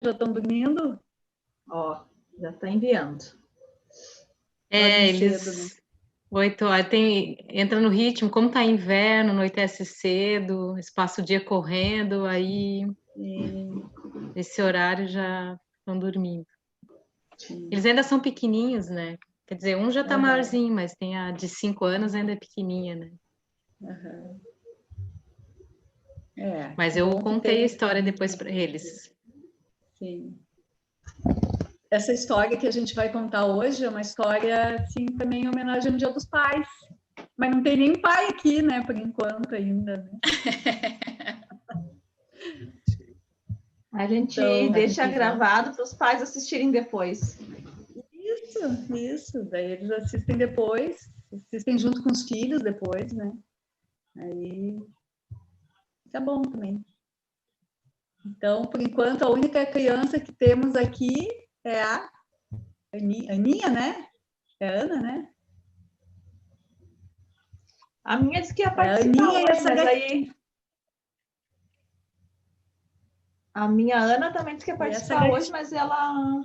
Já estão dormindo? Ó, já está enviando. Cedo, né? 8 horas, entra no ritmo, como tá inverno, anoitece cedo, espaço o dia correndo, aí esse horário já estão dormindo. Eles ainda são pequenininhos, né? Quer dizer, um já tá maiorzinho, mas tem a de 5 anos ainda é pequenininha, né? Mas eu contei a história depois para eles. Sim. Essa história que a gente vai contar hoje é uma história, assim, também em homenagem ao Dia dos Pais. Mas não tem nem pai aqui, né, por enquanto ainda. Né? A gente deixa gravado para os pais assistirem depois. Isso. Daí eles assistem depois, assistem junto com os filhos depois, né? Aí fica bom também. Então, por enquanto, a única criança que temos aqui é a Aninha, né? É a Ana, né? A minha disse que ia participar hoje, mas aí... A minha Ana também disse que ia participar hoje, mas ela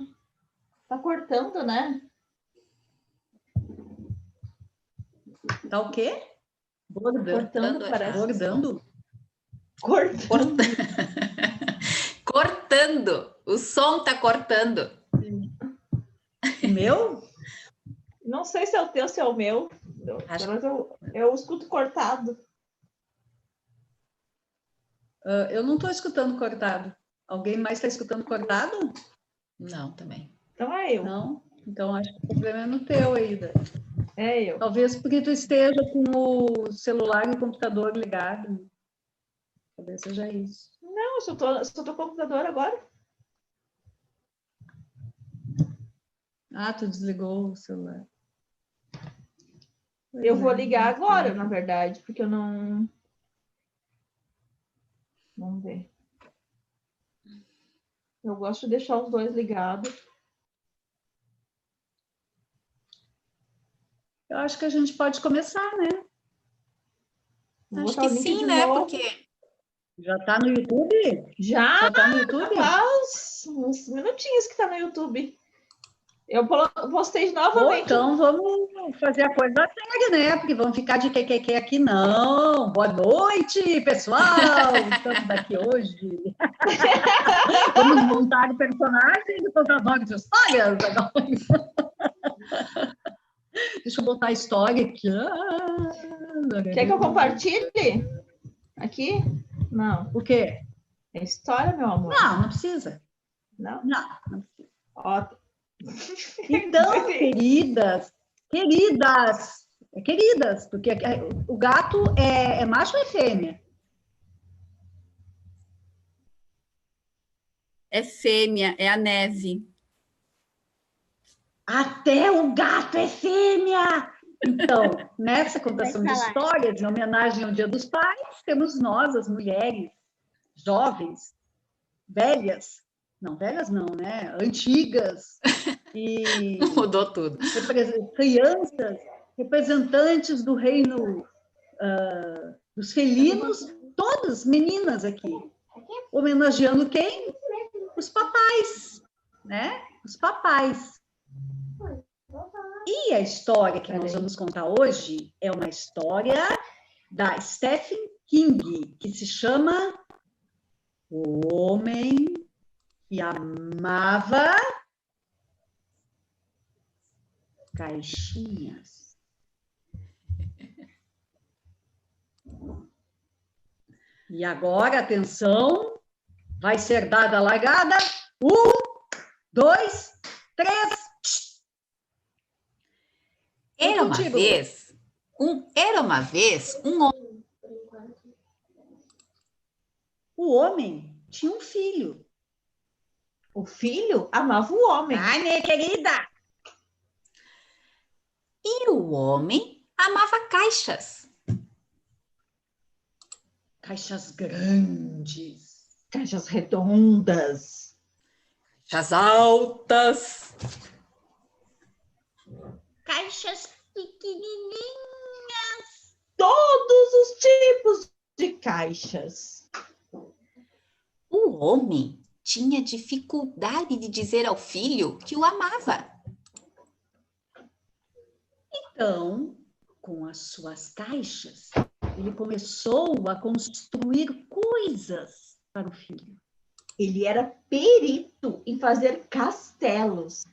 tá cortando, né? Tá o quê? Cortando, parece. Bordando? Cortando. O som tá cortando. O meu? Não sei se é o teu, se é o meu. Eu escuto cortado. Eu não estou escutando cortado. Alguém mais está escutando cortado? Não, também. Então é eu. Não? Então acho que o problema é no teu, Aida. É eu. Talvez porque tu esteja com o celular e o computador ligado. Talvez seja isso. Não, eu só tô com o computador agora. Ah, tu desligou o celular. Eu vou ligar agora, na verdade, porque eu não... Vamos ver. Eu gosto de deixar os dois ligados. Eu acho que a gente pode começar, né? Acho que sim, né? Novo. Porque... Já tá no YouTube? Já tá no YouTube? Faz uns minutinhos que tá no YouTube. Eu postei novamente. Então vamos fazer a coisa séria, né? Porque vamos ficar de que aqui, não. Boa noite, pessoal! Estamos aqui hoje. Vamos montar o personagem do contador de histórias agora. Deixa eu botar a história aqui. Quer que eu compartilhe? Aqui? Não. O quê? É história, meu amor? Não precisa. Não precisa. Ó. Então, queridas, porque o gato é macho ou é fêmea? É fêmea, é a Neve. Até o gato é fêmea! Então, nessa contação de histórias, em homenagem ao Dia dos Pais, temos nós, as mulheres, jovens, velhas não, né? Antigas, e mudou tudo. Crianças, representantes do reino dos felinos, todas meninas aqui. Homenageando quem? Os papais, né? Os papais. E a história que nós vamos contar hoje é uma história da Stephen King, que se chama O Homem que Amava Caixinhas. E agora, atenção, vai ser dada a largada. 1, 2, 3. Era uma vez um homem. O homem tinha um filho. O filho amava o homem. Ai, minha querida! E o homem amava caixas. Caixas grandes. Caixas redondas. Caixas altas. Caixas pequenininhas. Todos os tipos de caixas. O homem tinha dificuldade de dizer ao filho que o amava. Então, com as suas caixas, ele começou a construir coisas para o filho. Ele era perito em fazer castelos.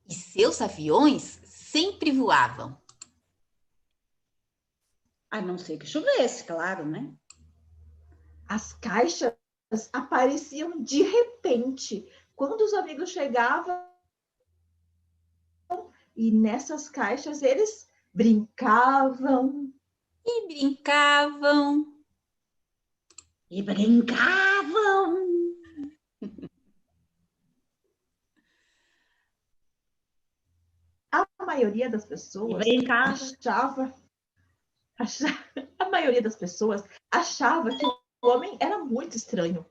E seus aviões sempre voavam. A não ser que chovesse, claro, né? As caixas apareciam de repente, quando os amigos chegavam, e nessas caixas eles brincavam. E brincavam. E brincavam. A maioria das pessoas a maioria das pessoas achava que o homem era muito estranho.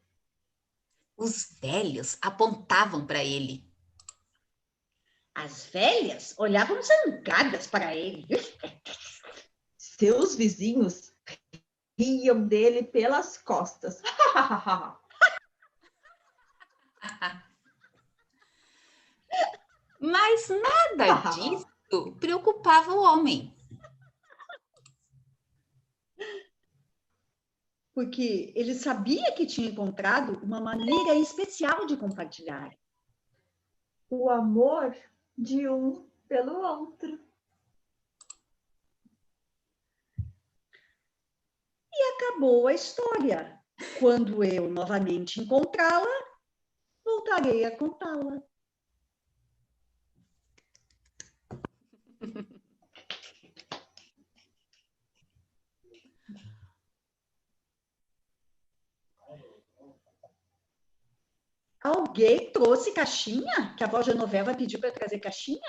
Os velhos apontavam para ele. As velhas olhavam zangadas para ele. Seus vizinhos riam dele pelas costas. Mas nada disso preocupava o homem. Porque ele sabia que tinha encontrado uma maneira especial de compartilhar. O amor de um pelo outro. E acabou a história. Quando eu novamente encontrá-la, voltarei a contá-la. Alguém trouxe caixinha? Que a avó Genoveva pediu para trazer caixinha?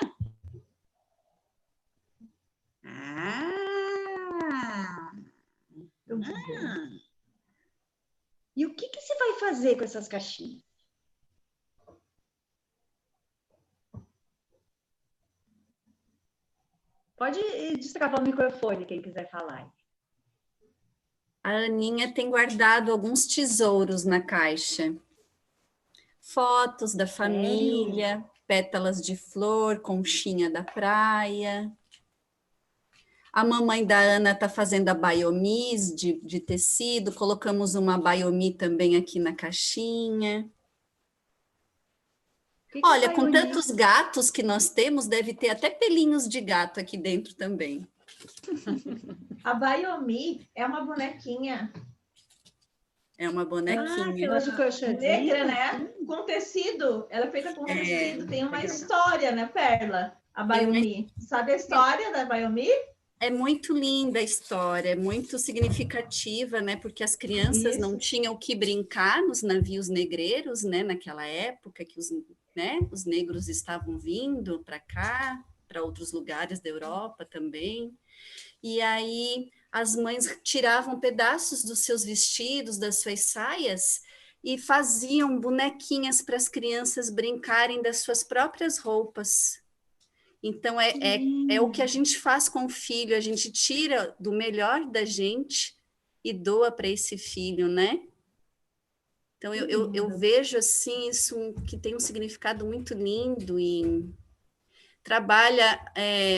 E o que você vai fazer com essas caixinhas? Pode destravar o microfone, quem quiser falar. A Aninha tem guardado alguns tesouros na caixa. Fotos da família, pétalas de flor, conchinha da praia. A mamãe da Ana está fazendo a Biomis de tecido, colocamos uma Biomi também aqui na caixinha. Olha, com tantos gatos que nós temos, deve ter até pelinhos de gato aqui dentro também. A Biomi é uma bonequinha. É uma bonequinha. Aquela de crochê negra, né? Com tecido. Ela é feita com tecido. Tem uma história, né, Perla? A Biomi. Sabe a história da Biomi? É muito linda a história, é muito significativa, né? Porque as crianças não tinham o que brincar nos navios negreiros, né? Naquela época que os negros estavam vindo para cá, para outros lugares da Europa também. E aí as mães tiravam pedaços dos seus vestidos, das suas saias, e faziam bonequinhas para as crianças brincarem das suas próprias roupas. Então, é o que a gente faz com o filho, a gente tira do melhor da gente e doa para esse filho, né? Então, eu vejo, assim, isso que tem um significado muito lindo e trabalha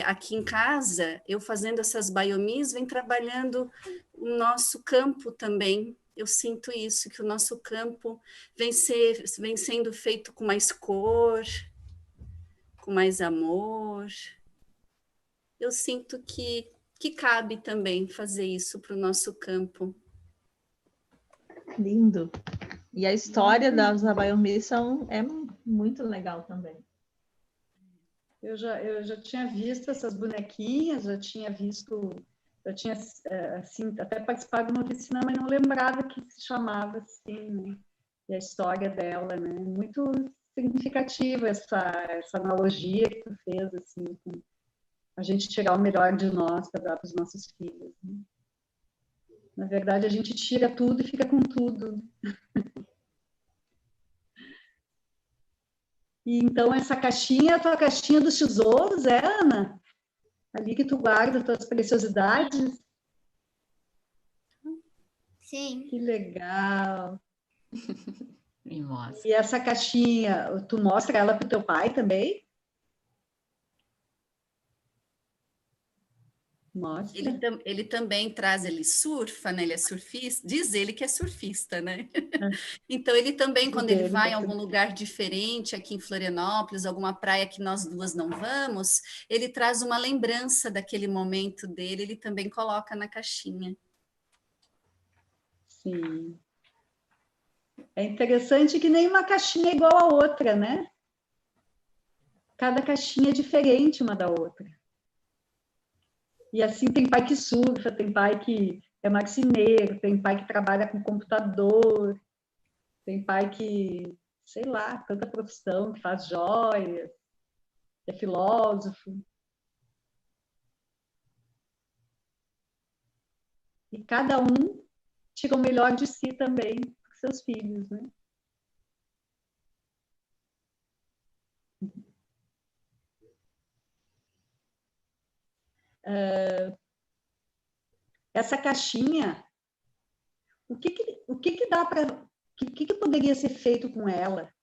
aqui em casa, eu fazendo essas biomis, vem trabalhando o nosso campo também. Eu sinto isso, que o nosso campo vem sendo feito com mais cor, com mais amor. Eu sinto que cabe também fazer isso para o nosso campo. Lindo. E a história das Biomis é muito legal também. Eu já tinha visto essas bonequinhas, já tinha assim, até participado de uma oficina, mas não lembrava que se chamava assim, né? E a história dela, né? Muito significativa essa analogia que tu fez, assim, com a gente tirar o melhor de nós para dar para os nossos filhos. Né? Na verdade, a gente tira tudo e fica com tudo. E então, essa caixinha é a tua caixinha dos tesouros, Ana? Ali que tu guarda as tuas preciosidades? Sim. Que legal! Me mostra. E essa caixinha, tu mostra ela para o teu pai também? Mostra. Ele também traz, ele surfa, né? Ele é surfista, diz ele que é surfista, né? Então ele também, quando ele vai em algum lugar diferente aqui em Florianópolis, alguma praia que nós duas não vamos, ele traz uma lembrança daquele momento dele, ele também coloca na caixinha. Sim. É interessante que nenhuma caixinha é igual a outra, né? Cada caixinha é diferente uma da outra. E assim tem pai que surfa, tem pai que é marceneiro, tem pai que trabalha com computador, tem pai que, sei lá, tanta profissão, que faz joias, é filósofo. E cada um tira o melhor de si também, para seus filhos, né? Essa caixinha, o que dá para, o que poderia ser feito com ela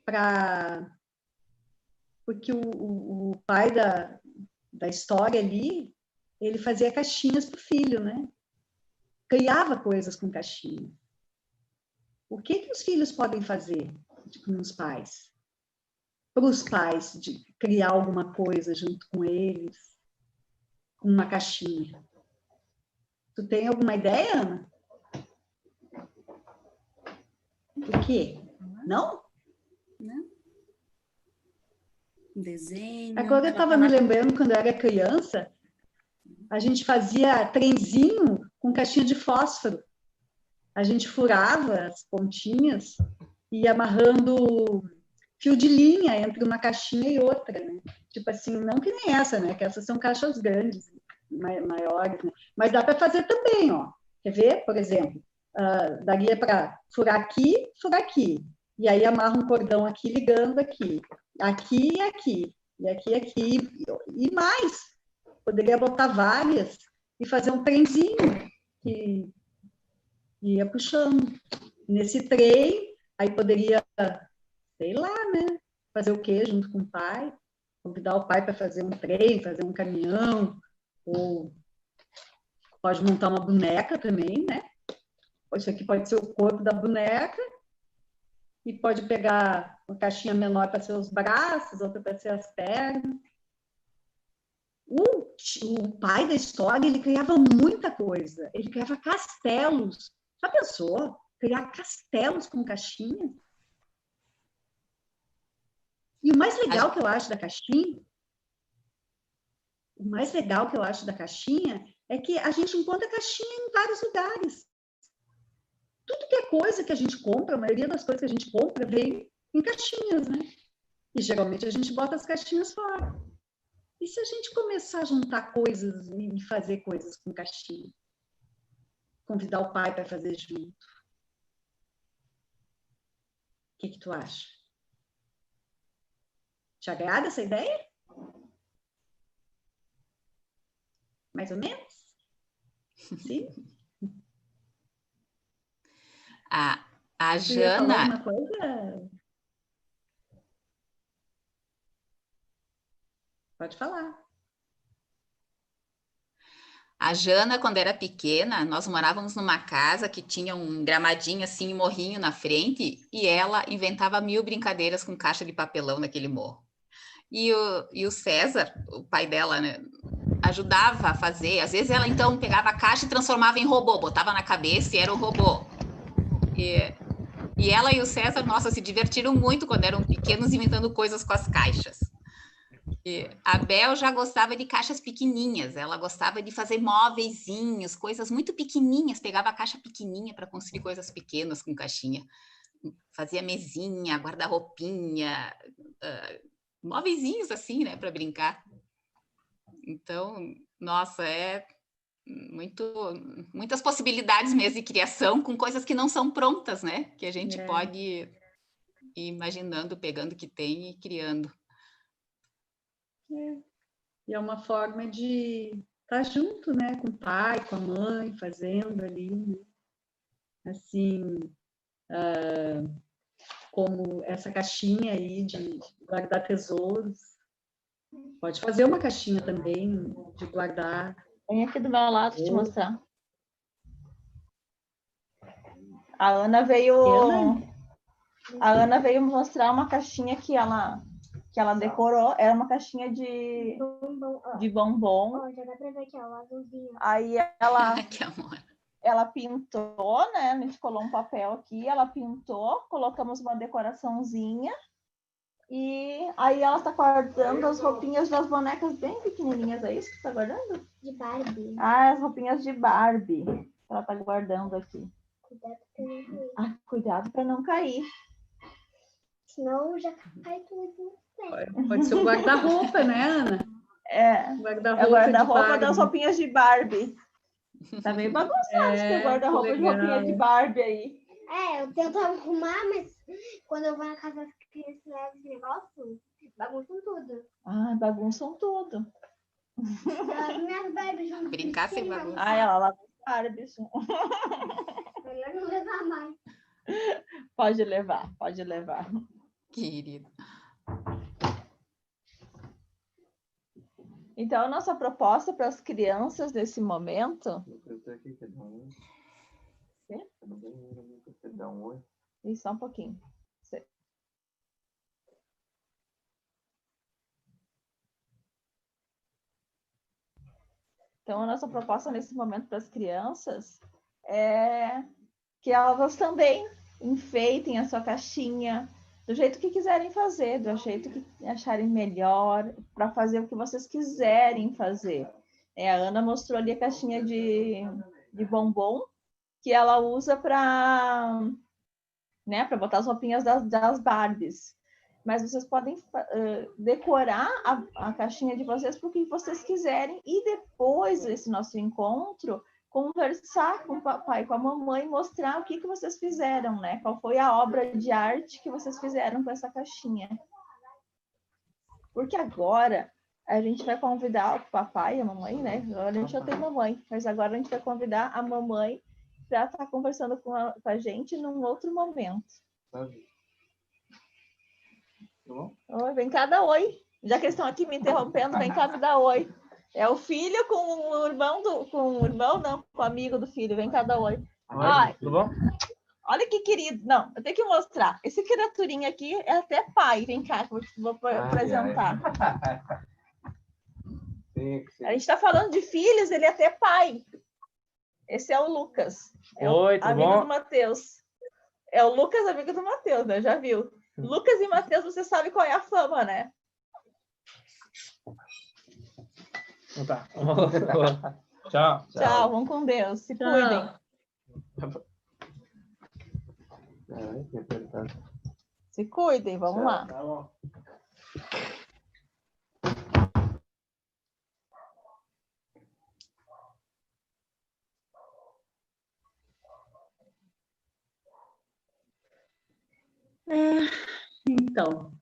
para, porque o pai da história ali, ele fazia caixinhas para o filho, né? Criava coisas com caixinha. O que os filhos podem fazer com os pais? Para os pais, de criar alguma coisa junto com eles, com uma caixinha. Tu tem alguma ideia, Ana? O quê? Não? Né? Um desenho. Agora eu estava me lembrando, quando eu era criança, a gente fazia trenzinho com caixinha de fósforo. A gente furava as pontinhas e ia amarrando fio de linha entre uma caixinha e outra, né? Tipo assim, não que nem essa, né? Que essas são caixas grandes, maiores, né? Mas dá para fazer também, ó. Quer ver? Por exemplo, daria para furar aqui. E aí amarra um cordão aqui ligando aqui. Aqui e aqui. E aqui e aqui. E mais. Poderia botar várias e fazer um trenzinho que ia puxando. Nesse trem, aí poderia, sei lá, né? Fazer o quê junto com o pai? Convidar o pai para fazer um trem, fazer um caminhão, ou pode montar uma boneca também, né? Isso aqui pode ser o corpo da boneca, e pode pegar uma caixinha menor para ser os braços, outra para ser as pernas. O pai da história, ele criava muita coisa. Ele criava castelos. Já pensou? Criar castelos com caixinha? E o mais legal que eu acho da caixinha, é que a gente encontra caixinha em vários lugares. Tudo que é coisa que a gente compra, a maioria das coisas que a gente compra vem em caixinhas, né? E geralmente a gente bota as caixinhas fora. E se a gente começar a juntar coisas e fazer coisas com caixinha? Convidar o pai para fazer junto? O que tu acha? Te agrada essa ideia? Mais ou menos? Sim? A Jana... Uma coisa? Pode falar. A Jana, quando era pequena, nós morávamos numa casa que tinha um gramadinho assim, um morrinho na frente, e ela inventava 1000 brincadeiras com caixa de papelão naquele morro. E o César, o pai dela, né, ajudava a fazer. Às vezes ela então pegava a caixa e transformava em robô, botava na cabeça e era o robô. E ela e o César, nossa, se divertiram muito quando eram pequenos inventando coisas com as caixas. E a Bel já gostava de caixas pequenininhas, ela gostava de fazer móveizinhos, coisas muito pequenininhas, pegava a caixa pequenininha para construir coisas pequenas com caixinha. Fazia mesinha, guarda-roupinha, móveizinhos assim, né, para brincar. Então, nossa, muitas possibilidades mesmo de criação com coisas que não são prontas, né, que a gente pode ir imaginando, pegando o que tem e criando. E é uma forma de estar junto, né, com o pai, com a mãe, fazendo ali, né? Assim, como essa caixinha aí de guardar tesouros. Pode fazer uma caixinha também de guardar. Vem aqui do meu lado te mostrar. A Ana veio mostrar uma caixinha que ela decorou. Era uma caixinha de bombom. Já dá pra ver aqui, ó, o azulzinho. Aí ela Que amor. ela pintou, né? A gente colou um papel aqui, ela pintou, colocamos uma decoraçãozinha e aí ela tá guardando as roupinhas das bonecas bem pequenininhas, é isso que tá guardando? De Barbie. Ah, as roupinhas de Barbie. Ela tá guardando aqui. Cuidado pra não cair. Cuidado para não cair. Senão já cai tudo. Pode ser o guarda-roupa, né, Ana? É o guarda-roupa das roupinhas de Barbie. Tá meio bagunçado esse guarda-roupa de roupinha de Barbie aí. Eu tento arrumar, mas quando eu vou na casa das crianças levam esse negócio, bagunçam tudo. Ah, bagunçam tudo. As minhas Barbies junto. Brincar sem bagunçar. Ah, ela lava as Barbies. Melhor não levar mais. Pode levar, pode levar. Querido. Então, a nossa proposta para as crianças nesse momento... E só um pouquinho. Então, a nossa proposta nesse momento para as crianças é que elas também enfeitem a sua caixinha do jeito que quiserem fazer, do jeito que acharem melhor, para fazer o que vocês quiserem fazer. A Ana mostrou ali a caixinha de bombom, que ela usa para botar as roupinhas das Barbies. Mas vocês podem decorar a caixinha de vocês para o que vocês quiserem e depois desse nosso encontro, conversar com o papai e com a mamãe, mostrar o que vocês fizeram, né? Qual foi a obra de arte que vocês fizeram com essa caixinha. Porque agora a gente vai convidar o papai e a mamãe, né? Agora a gente já tem mamãe, mas agora a gente vai convidar a mamãe para estar conversando com a gente num outro momento. Oi, vem cá dar oi. Já que eles estão aqui me interrompendo, vem cá me dar oi. É o filho com o irmão com o amigo do filho. Vem cá dar oi. Oi, tudo bom? Olha que querido. Não, eu tenho que mostrar. Esse criaturinha aqui é até pai. Vem cá, vou apresentar. A gente está falando de filhos, ele é até pai. Esse é o Lucas. Oi, tudo amigo bom? do Matheus. É o Lucas, amigo do Matheus, né? Já viu? Lucas e Matheus, você sabe qual é a fama, né? Então tá. Tchau. Tchau, vão com Deus. Se cuidem. Se cuidem, vamos lá. Tá bom. Então,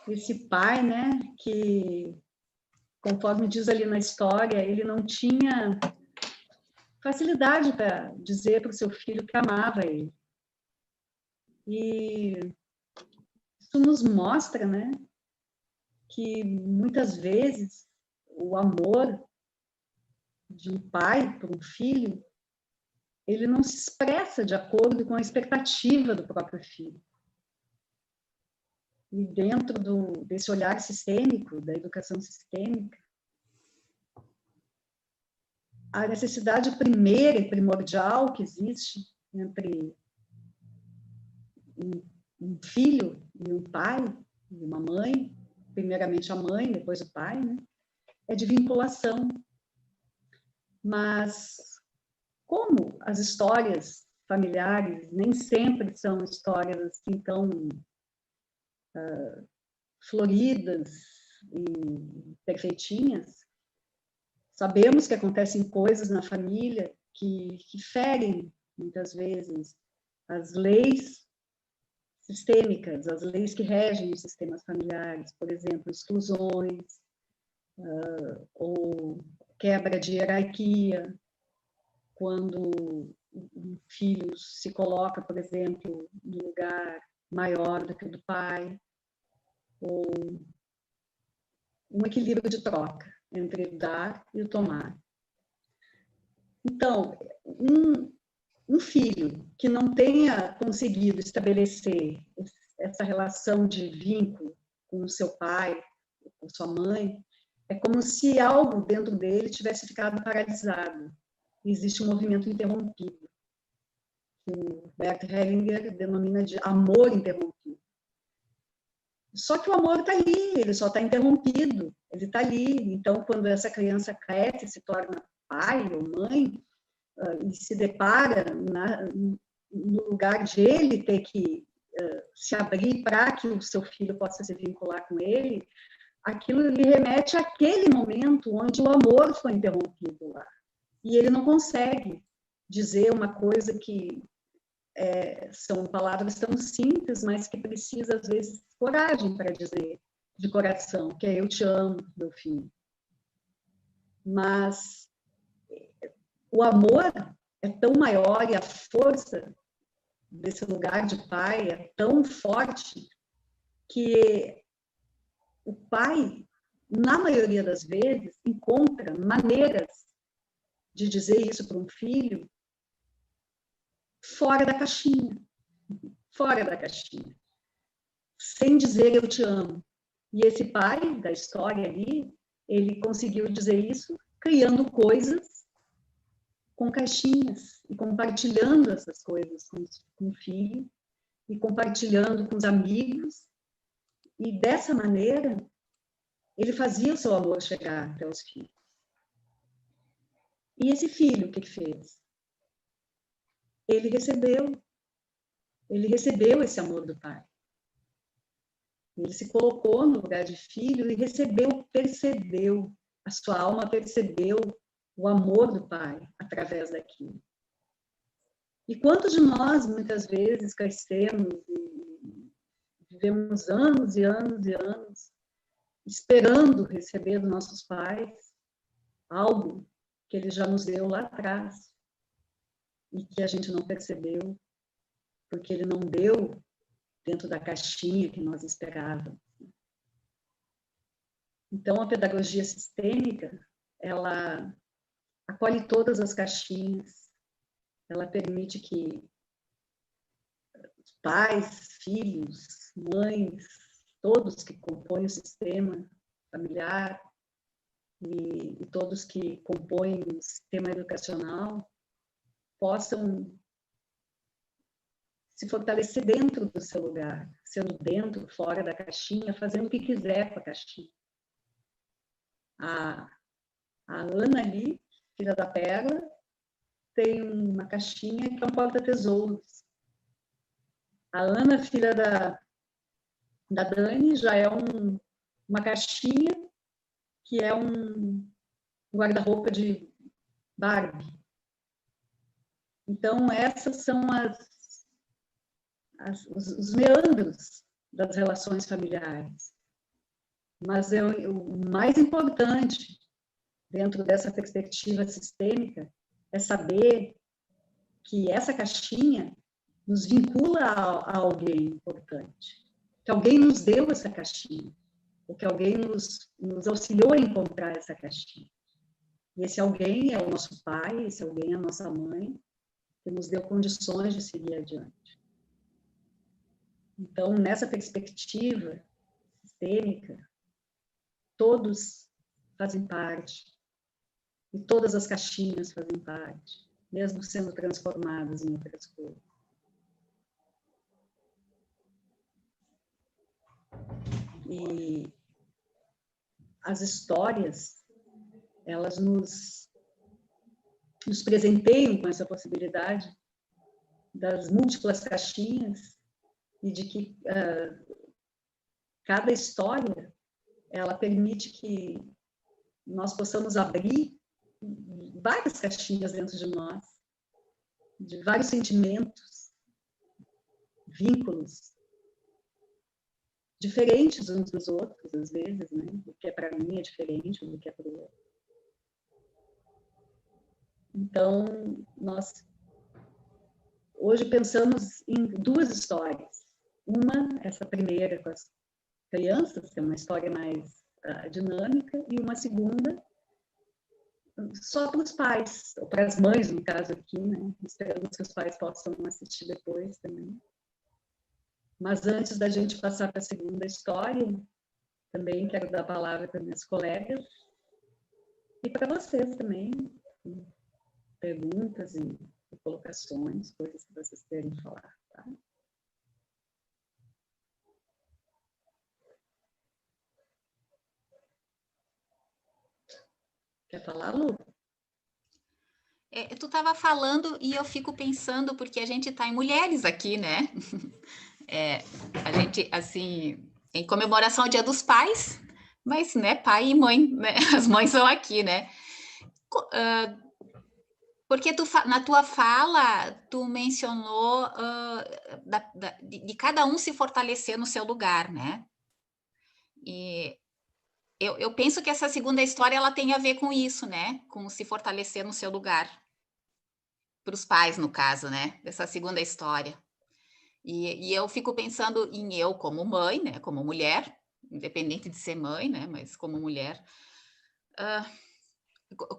esse pai, né, que, conforme diz ali na história, ele não tinha facilidade para dizer para o seu filho que amava ele. E isso nos mostra, né, que muitas vezes o amor de um pai por um filho, ele não se expressa de acordo com a expectativa do próprio filho. E dentro desse olhar sistêmico, da educação sistêmica, a necessidade primeira e primordial que existe entre um filho e um pai, e uma mãe, primeiramente a mãe, depois o pai, né? É de vinculação. Mas, como as histórias familiares nem sempre são histórias assim tão floridas e perfeitinhas, sabemos que acontecem coisas na família que ferem, muitas vezes, as leis sistêmicas, as leis que regem os sistemas familiares, por exemplo, exclusões, ou quebra de hierarquia, quando um filho se coloca, por exemplo, no lugar maior do que o do pai, ou um equilíbrio de troca entre o dar e o tomar. Então, um filho que não tenha conseguido estabelecer essa relação de vínculo com o seu pai, com sua mãe, é como se algo dentro dele tivesse ficado paralisado. Existe um movimento interrompido, que o Bert Hellinger denomina de amor interrompido. Só que o amor está ali, ele só está interrompido, ele está ali. Então, quando essa criança cresce, se torna pai ou mãe, e se depara no lugar de ele ter que se abrir para que o seu filho possa se vincular com ele, aquilo lhe remete àquele momento onde o amor foi interrompido lá. E ele não consegue dizer uma coisa que são palavras tão simples, mas que precisa, às vezes, coragem para dizer de coração, que é eu te amo, meu filho. Mas o amor é tão maior e a força desse lugar de pai é tão forte que o pai, na maioria das vezes, encontra maneiras de dizer isso para um filho fora da caixinha, sem dizer eu te amo. E esse pai da história ali, ele conseguiu dizer isso criando coisas com caixinhas e compartilhando essas coisas com o filho e compartilhando com os amigos. E dessa maneira, ele fazia o seu amor chegar até os filhos. E esse filho, o que fez? Ele recebeu esse amor do pai. Ele se colocou no lugar de filho e percebeu, a sua alma percebeu o amor do pai através daquilo. E quantos de nós, muitas vezes, crescemos e vivemos anos e anos e anos esperando receber dos nossos pais algo que ele já nos deu lá atrás e que a gente não percebeu, porque ele não deu dentro da caixinha que nós esperávamos. Então, a pedagogia sistêmica, ela acolhe todas as caixinhas, ela permite que pais, filhos, mães, todos que compõem o sistema familiar e todos que compõem o sistema educacional possam se fortalecer dentro do seu lugar, sendo dentro, fora da caixinha, fazendo o que quiser com a caixinha. A Ana ali, filha da Pérola, tem uma caixinha que é um porta-tesouros. A Ana, filha da Dani, já é uma caixinha que é um guarda-roupa de Barbie. Então, essas são os meandros das relações familiares. Mas o mais importante, dentro dessa perspectiva sistêmica, é saber que essa caixinha nos vincula a alguém importante, que alguém nos deu essa caixinha, ou que alguém nos auxiliou a encontrar essa caixinha. E esse alguém é o nosso pai, esse alguém é a nossa mãe, que nos deu condições de seguir adiante. Então, nessa perspectiva sistêmica, todos fazem parte, e todas as caixinhas fazem parte, mesmo sendo transformadas em outras coisas. E as histórias, elas nos presenteiam com essa possibilidade das múltiplas caixinhas e de que cada história, ela permite que nós possamos abrir várias caixinhas dentro de nós, de vários sentimentos, vínculos, diferentes uns dos outros, às vezes, né? O que é para mim é diferente do que é para o outro. Então, nós hoje pensamos em duas histórias. Uma, essa primeira com as crianças, que é uma história mais dinâmica, e uma segunda só para os pais, ou para as mães, no caso aqui, né? Esperamos que os pais possam assistir depois também. Mas antes da gente passar para a segunda história, também quero dar a palavra para minhas colegas e para vocês também, perguntas e colocações, coisas que vocês querem falar, tá? Quer falar, Lu? Tu estava falando e eu fico pensando, porque a gente está em mulheres aqui, né? A gente, assim, em comemoração ao Dia dos Pais, mas, né, pai e mãe, né? As mães são aqui, né? Porque na tua fala, tu mencionou de cada um se fortalecer no seu lugar, né? E eu penso que essa segunda história, ela tem a ver com isso, né? Com se fortalecer no seu lugar. Para os pais, no caso, né? Dessa segunda história. E eu fico pensando em eu como mãe, né? Como mulher, independente de ser mãe, né? Mas como mulher.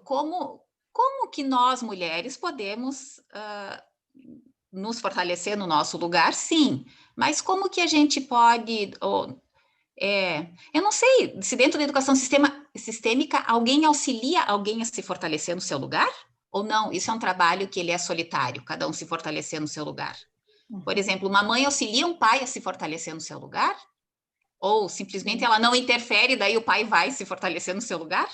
Como que nós, mulheres, podemos nos fortalecer no nosso lugar? Sim. Mas como que a gente pode... eu não sei, se dentro da educação sistêmica alguém auxilia alguém a se fortalecer no seu lugar? Ou não? Isso é um trabalho que ele é solitário, cada um se fortalecer no seu lugar. Por exemplo, uma mãe auxilia um pai a se fortalecer no seu lugar? Ou simplesmente ela não interfere, daí o pai vai se fortalecer no seu lugar?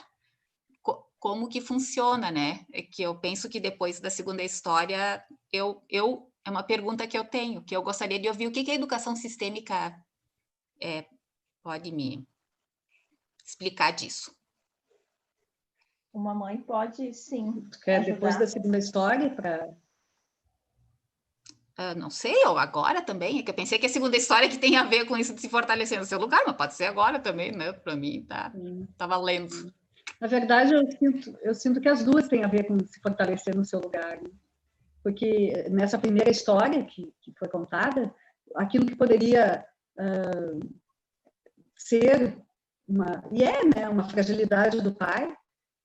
Como que funciona, né? É que eu penso que depois da segunda história, é uma pergunta que eu tenho, que eu gostaria de ouvir. O que a educação sistêmica pode me explicar disso? Uma mãe pode, sim, quer ajudar. Depois da segunda história, para... não sei, ou agora também, é que eu pensei que a segunda história que tem a ver com isso de se fortalecer no seu lugar, mas pode ser agora também, né? Para mim, tá valendo. Na verdade, eu sinto que as duas têm a ver com se fortalecer no seu lugar, né? Porque nessa primeira história que foi contada, aquilo que poderia ser uma fragilidade do pai,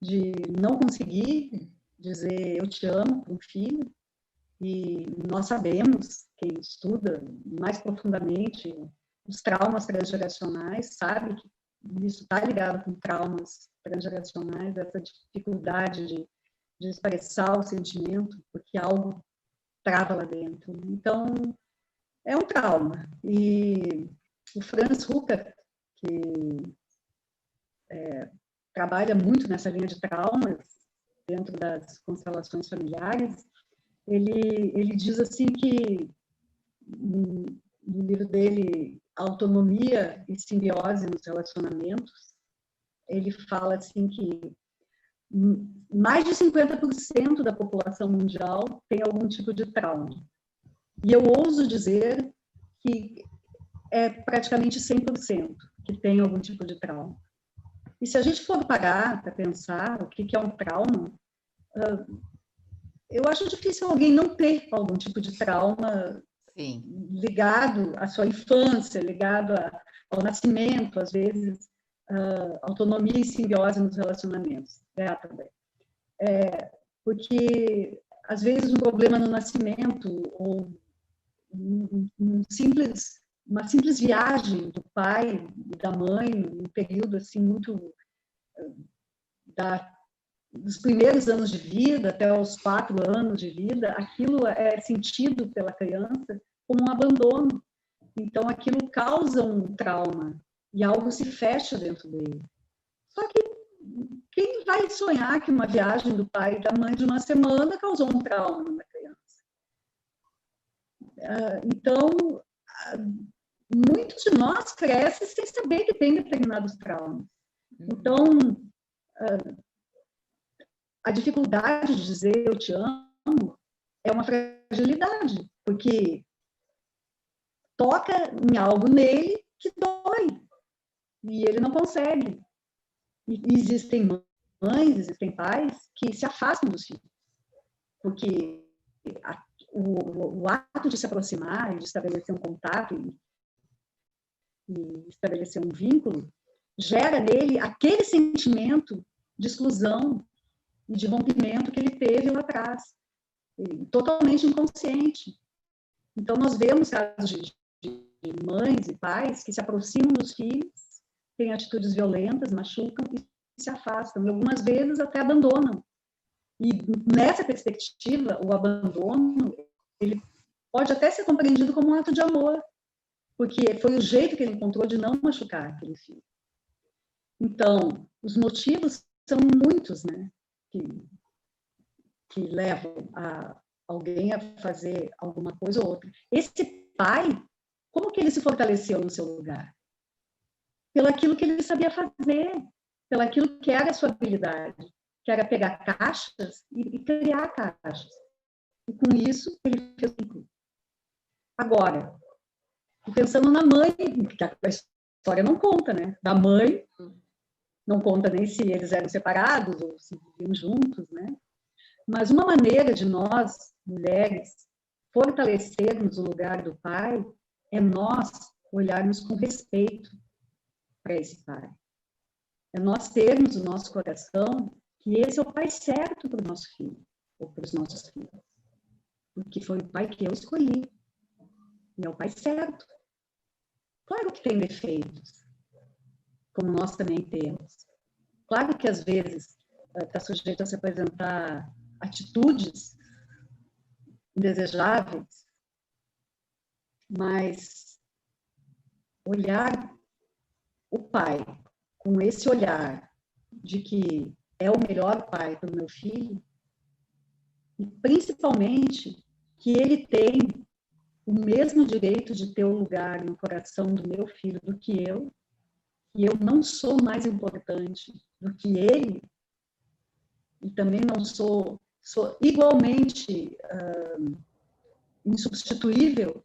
de não conseguir dizer eu te amo para um filho, e nós sabemos, quem estuda mais profundamente os traumas transgeracionais, sabe que isso está ligado com traumas transgeracionais, essa dificuldade de expressar o sentimento, porque algo trava lá dentro. Então, é um trauma. E o Franz Rucker, que trabalha muito nessa linha de traumas, dentro das constelações familiares, ele diz assim que, no livro dele, Autonomia e Simbiose nos Relacionamentos, ele fala assim que mais de 50% da população mundial tem algum tipo de trauma. E eu ouso dizer que é praticamente 100% que tem algum tipo de trauma. E se a gente for parar para pensar o que é um trauma, eu acho difícil alguém não ter algum tipo de trauma ligado à sua infância, ligado ao nascimento, às vezes, autonomia e simbiose nos relacionamentos. Também. Porque, às vezes, um problema no nascimento, ou uma simples viagem do pai e da mãe, num período assim, muito dos primeiros anos de vida até os 4 anos de vida, aquilo é sentido pela criança como um abandono. Então, aquilo causa um trauma e algo se fecha dentro dele. Só que quem vai sonhar que uma viagem do pai e da mãe de uma semana causou um trauma na criança? Então, muitos de nós crescem sem saber que tem determinados traumas. Então, a dificuldade de dizer eu te amo é uma fragilidade, porque toca em algo nele que dói, e ele não consegue. E existem mães, existem pais que se afastam dos filhos, porque o ato de se aproximar e de estabelecer um contato e estabelecer um vínculo gera nele aquele sentimento de exclusão e de rompimento que ele teve lá atrás, totalmente inconsciente. Então, nós vemos casos de mães e pais que se aproximam dos filhos, têm atitudes violentas, machucam e se afastam, e algumas vezes até abandonam. E nessa perspectiva, o abandono, ele pode até ser compreendido como um ato de amor, porque foi o jeito que ele encontrou de não machucar aquele filho. Então, os motivos são muitos, né, que levam alguém a fazer alguma coisa ou outra. Esse pai, como que ele se fortaleceu no seu lugar? Pelaquilo que ele sabia fazer, pelaquilo que era a sua habilidade, que era pegar caixas e criar caixas. E com isso, ele fez tudo. Agora, pensando na mãe, que a história não conta, né? Da mãe, não conta nem se eles eram separados ou se viviam juntos, né? Mas uma maneira de nós, mulheres, fortalecermos o lugar do pai é nós olharmos com respeito para esse pai. É nós termos no nosso coração que esse é o pai certo para o nosso filho, ou para os nossos filhos. Porque foi o pai que eu escolhi. E é o pai certo. Claro que tem defeitos, como nós também temos. Claro que, às vezes, está sujeito a se apresentar atitudes indesejáveis, mas olhar o pai com esse olhar de que é o melhor pai para o meu filho, e principalmente que ele tem o mesmo direito de ter o lugar no coração do meu filho do que eu, e eu não sou mais importante do que ele, e também não sou igualmente insubstituível,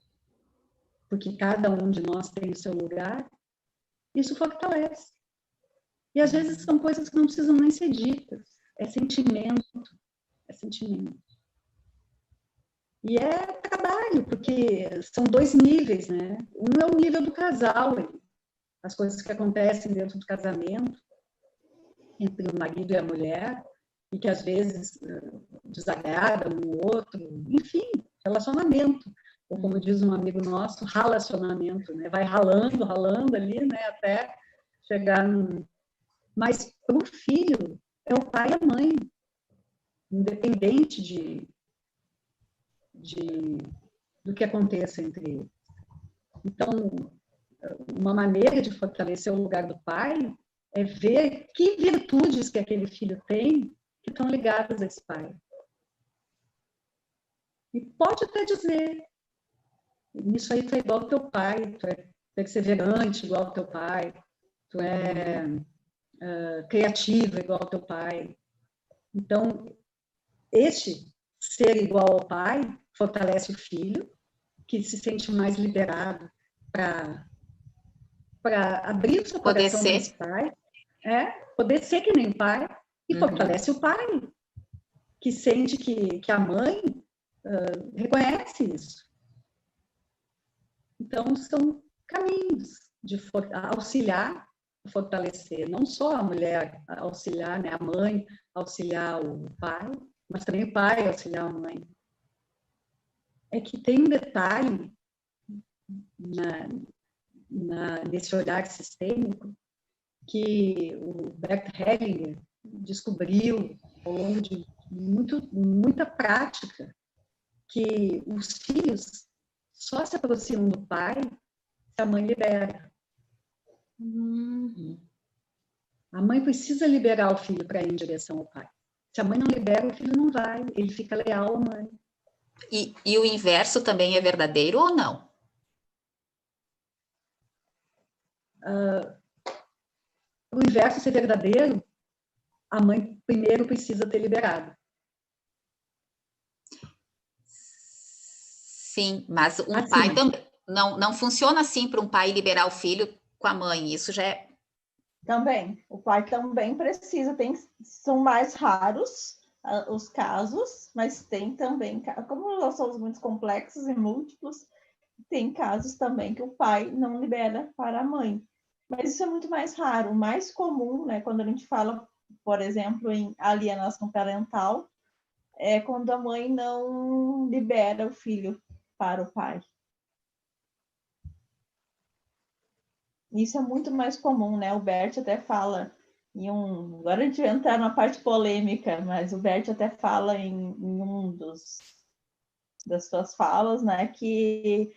porque cada um de nós tem o seu lugar, isso fortalece. E às vezes são coisas que não precisam nem ser ditas, é sentimento, é sentimento. E é trabalho, porque são dois níveis, né? Um é o nível do casal, as coisas que acontecem dentro do casamento, entre o marido e a mulher, e que às vezes desagradam um o outro, enfim, relacionamento. Ou como diz um amigo nosso, relacionamento, né? Vai ralando ali, né? Até chegar num... Mas para o filho, é o pai e a mãe, independente do que aconteça entre eles. Então, uma maneira de fortalecer o lugar do pai é ver que virtudes que aquele filho tem que estão ligadas a esse pai. E pode até dizer, isso aí tu é igual ao teu pai, tu é perseverante igual ao teu pai, tu é criativo igual ao teu pai. Então, este ser igual ao pai fortalece o filho, que se sente mais liberado para abrir o seu coração para esse pai, poder ser que nem o pai, e fortalece o pai, que sente que a mãe reconhece isso. Então, são caminhos de auxiliar, fortalecer, não só a mulher auxiliar, né, a mãe auxiliar o pai, mas também o pai auxiliar a mãe. É que tem um detalhe nesse olhar sistêmico que o Bert Hellinger descobriu ao longo de muita prática, que os filhos só se aproximam do pai se a mãe libera. A mãe precisa liberar o filho para ir em direção ao pai. Se a mãe não libera, o filho não vai, ele fica leal à mãe. E o inverso também é verdadeiro ou não? O inverso ser verdadeiro, a mãe primeiro precisa ter liberado. Sim, mas um pai também não funciona assim para um pai liberar o filho com a mãe. Isso já é... Também. O pai também precisa. São mais raros os casos, mas tem também, como nós somos muito complexos e múltiplos, tem casos também que o pai não libera para a mãe. Mas isso é muito mais raro. O mais comum, né, quando a gente fala, por exemplo, em alienação parental, é quando a mãe não libera o filho para o pai. Isso é muito mais comum, né? O Bert até fala agora a gente vai entrar na parte polêmica, mas o Bert até fala em das suas falas, né, que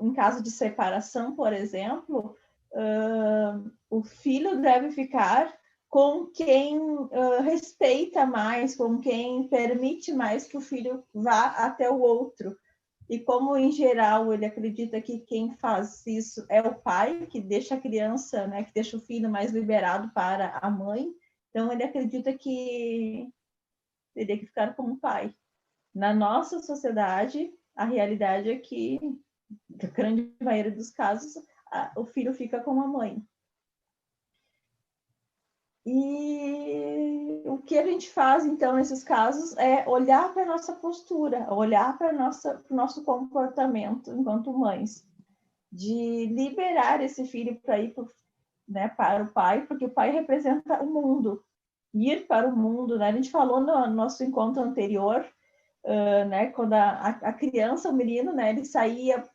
em caso de separação, por exemplo, o filho deve ficar com quem respeita mais, com quem permite mais que o filho vá até o outro. E como, em geral, ele acredita que quem faz isso é o pai, que deixa a criança, né, que deixa o filho mais liberado para a mãe, então ele acredita que teria que ficar como pai. Na nossa sociedade, a realidade é que, na grande maioria dos casos, o filho fica com a mãe. E o que a gente faz, então, nesses casos, é olhar para a nossa postura, olhar para o nosso comportamento enquanto mães, de liberar esse filho para ir para o pai, porque o pai representa o mundo, ir para o mundo, né? A gente falou no nosso encontro anterior, né? Quando a criança, o menino, né? Ele saía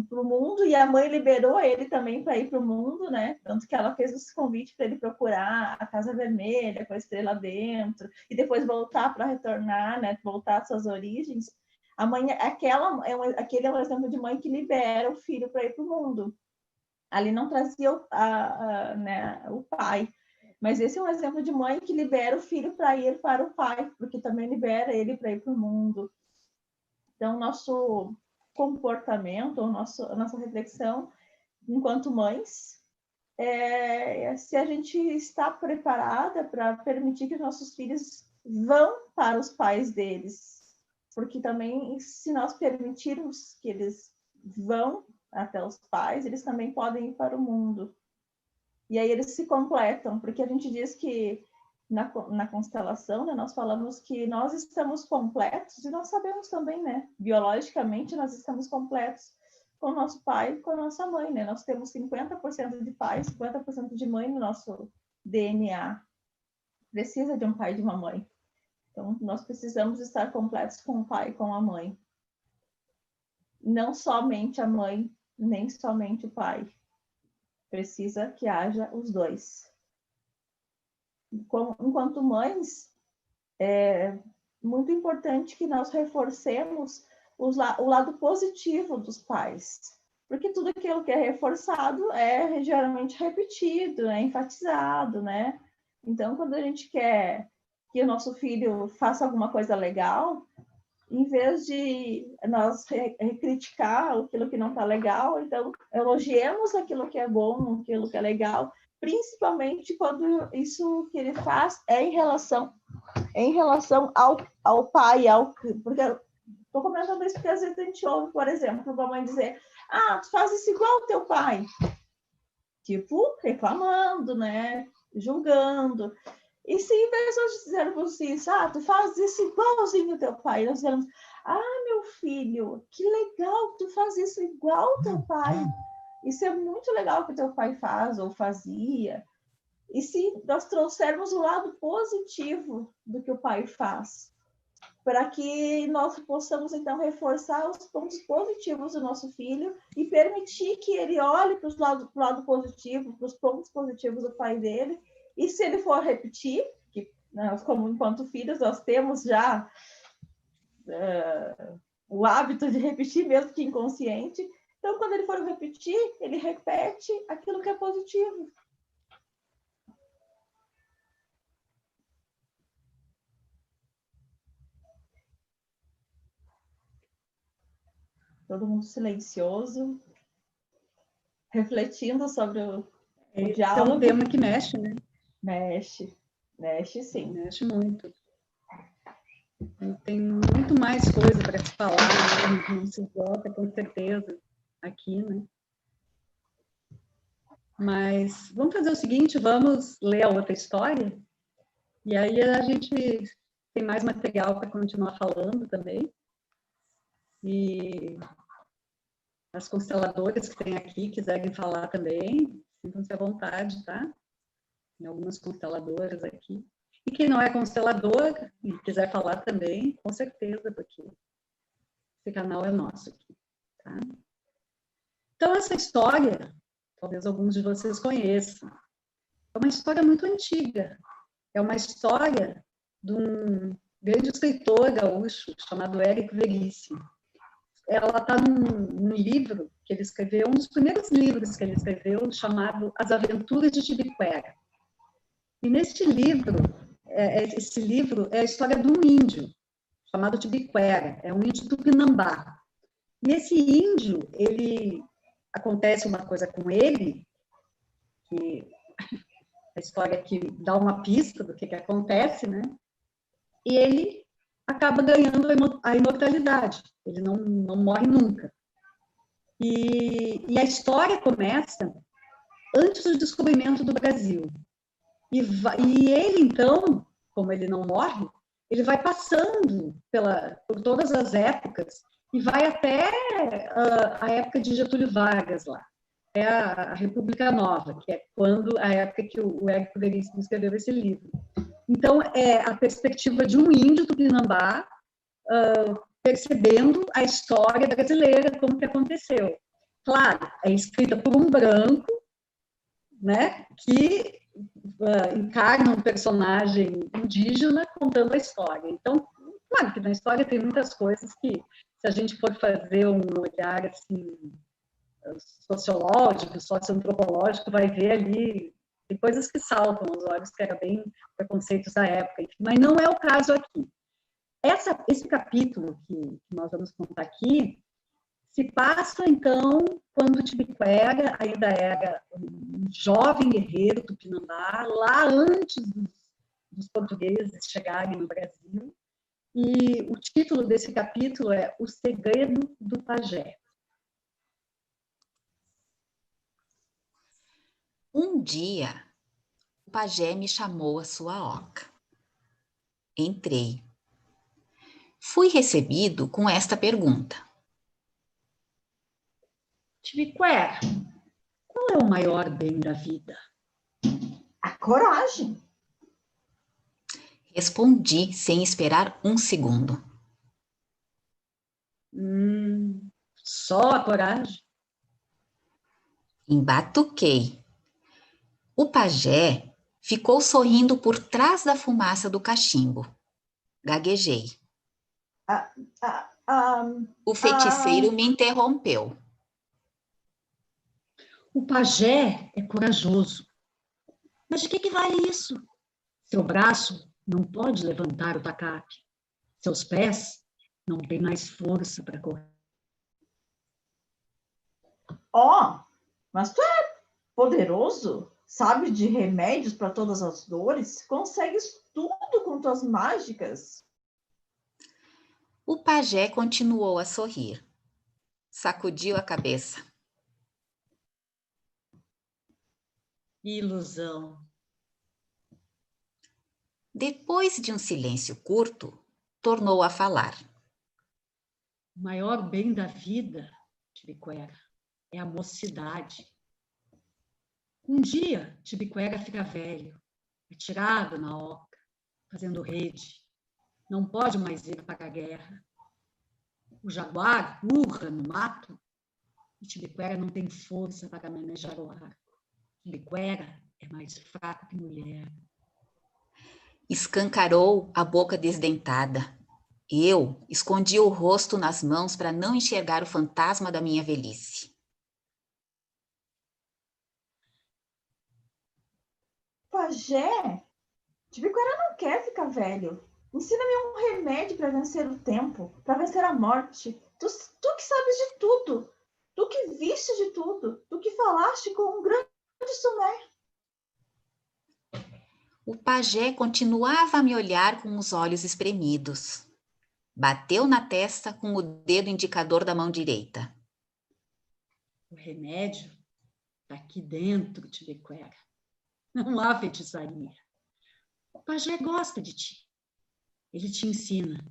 para o mundo e a mãe liberou ele também para ir para o mundo, né? Tanto que ela fez esse convite para ele procurar a Casa Vermelha com a estrela dentro e depois voltar para retornar, né? Voltar às suas origens. A mãe, aquele é um exemplo de mãe que libera o filho para ir para o mundo. Ali não trazia né, o pai, mas esse é um exemplo de mãe que libera o filho para ir para o pai, porque também libera ele para ir para o mundo. Então, nosso comportamento, a nossa reflexão enquanto mães, se a gente está preparada para permitir que os nossos filhos vão para os pais deles, porque também, se nós permitirmos que eles vão até os pais, eles também podem ir para o mundo. E aí eles se completam, porque a gente diz que na constelação, né, nós falamos que nós estamos completos, e nós sabemos também, né, biologicamente nós estamos completos com o nosso pai e com a nossa mãe, né? Nós temos 50% de pai, 50% de mãe no nosso DNA. Precisa de um pai e de uma mãe. Então, nós precisamos estar completos com o pai e com a mãe. Não somente a mãe, nem somente o pai. Precisa que haja os dois. Enquanto mães, é muito importante que nós reforcemos o lado positivo dos pais, porque tudo aquilo que é reforçado é geralmente repetido, é enfatizado, né? Então, quando a gente quer que o nosso filho faça alguma coisa legal, em vez de nós criticar aquilo que não está legal, então elogiemos aquilo que é bom, aquilo que é legal, principalmente quando isso que ele faz é em relação ao pai, porque estou comentando isso porque às vezes a gente ouve, por exemplo, a mãe dizer: tu faz isso igual ao teu pai, tipo, reclamando, né, julgando. E se em vez de nós dizermos isso, tu faz isso igualzinho ao teu pai, nós dizemos: meu filho, que legal, tu faz isso igual ao teu pai. Isso é muito legal que o teu pai faz ou fazia. E se nós trouxermos o lado positivo do que o pai faz, para que nós possamos, então, reforçar os pontos positivos do nosso filho e permitir que ele olhe para o lado positivo, para os pontos positivos do pai dele. E se ele for repetir, que nós, como enquanto filhos, nós temos já o hábito de repetir, mesmo que inconsciente. Então, quando ele for repetir, ele repete aquilo que é positivo. Todo mundo silencioso, refletindo sobre o diálogo. É um tema que mexe, né? Mexe sim. Mexe muito. Tem muito mais coisa para se falar, né? Não se esgota, com certeza, aqui, né? Mas vamos fazer o seguinte, vamos ler a outra história? E aí a gente tem mais material para continuar falando também. E as consteladoras que tem aqui quiserem falar também, sintam-se à vontade, tá? Tem algumas consteladoras aqui. E quem não é constelador e quiser falar também, com certeza, porque esse canal é nosso aqui, tá? Então, essa história, talvez alguns de vocês conheçam, é uma história muito antiga. É uma história de um grande escritor gaúcho chamado Érico Veríssimo. Ela está num livro que ele escreveu, um dos primeiros livros que ele escreveu, chamado As Aventuras de Tibiriquara. E neste livro, esse livro é a história de um índio chamado Tibiriquara, é um índio tupinambá. E esse índio, acontece uma coisa com ele, que a história que dá uma pista do que acontece, né? E ele acaba ganhando a imortalidade, ele não morre nunca. E a história começa antes do descobrimento do Brasil. E ele, então, como ele não morre, ele vai passando por todas as épocas e vai até a época de Getúlio Vargas lá. É a República Nova, que é a época que o Érico Veríssimo escreveu esse livro. Então, é a perspectiva de um índio tupinambá percebendo a história brasileira, como que aconteceu. Claro, é escrita por um branco, né, que encarna um personagem indígena contando a história. Então, claro que na história tem muitas coisas que, se a gente for fazer um olhar assim, sociológico, socioantropológico, vai ver ali, tem coisas que saltam aos olhos, que eram bem preconceitos da época, enfim, mas não é o caso aqui. Esse capítulo que nós vamos contar aqui se passa, então, quando Tibiriquara ainda era um jovem guerreiro tupinambá, lá antes dos portugueses chegarem no Brasil, e o título desse capítulo é O Segredo do Pajé. Um dia, o pajé me chamou à sua oca. Entrei. Fui recebido com esta pergunta. Tibiriquara, qual é o maior bem da vida? A coragem. Respondi sem esperar um segundo. Só a coragem? Embatuquei. O pajé ficou sorrindo por trás da fumaça do cachimbo. Gaguejei. O feiticeiro me interrompeu. O pajé é corajoso. Mas de que vale isso? Seu braço não pode levantar o tacape. Seus pés não têm mais força para correr. Mas tu é poderoso? Sabe de remédios para todas as dores? Consegues tudo com tuas mágicas? O pajé continuou a sorrir. Sacudiu a cabeça. Ilusão. Depois de um silêncio curto, tornou a falar. O maior bem da vida, Tibiriquara, é a mocidade. Um dia, Tibiriquara fica velho, atirado na oca, fazendo rede. Não pode mais ir para a guerra. O jaguar urra no mato e Tibiriquara não tem força para manejar o arco. Tibiriquara é mais fraco que mulher. Escancarou a boca desdentada. Eu escondi o rosto nas mãos para não enxergar o fantasma da minha velhice. Pajé, Tibiriquara não quer ficar velho. Ensina-me um remédio para vencer o tempo, para vencer a morte. Tu que sabes de tudo. Tu que viste de tudo. Tu que falaste com um grande Sumer. O pajé continuava a me olhar com os olhos espremidos. Bateu na testa com o dedo indicador da mão direita. O remédio está aqui dentro, Tibiriquara. Não há feitiçaria. O pajé gosta de ti. Ele te ensina.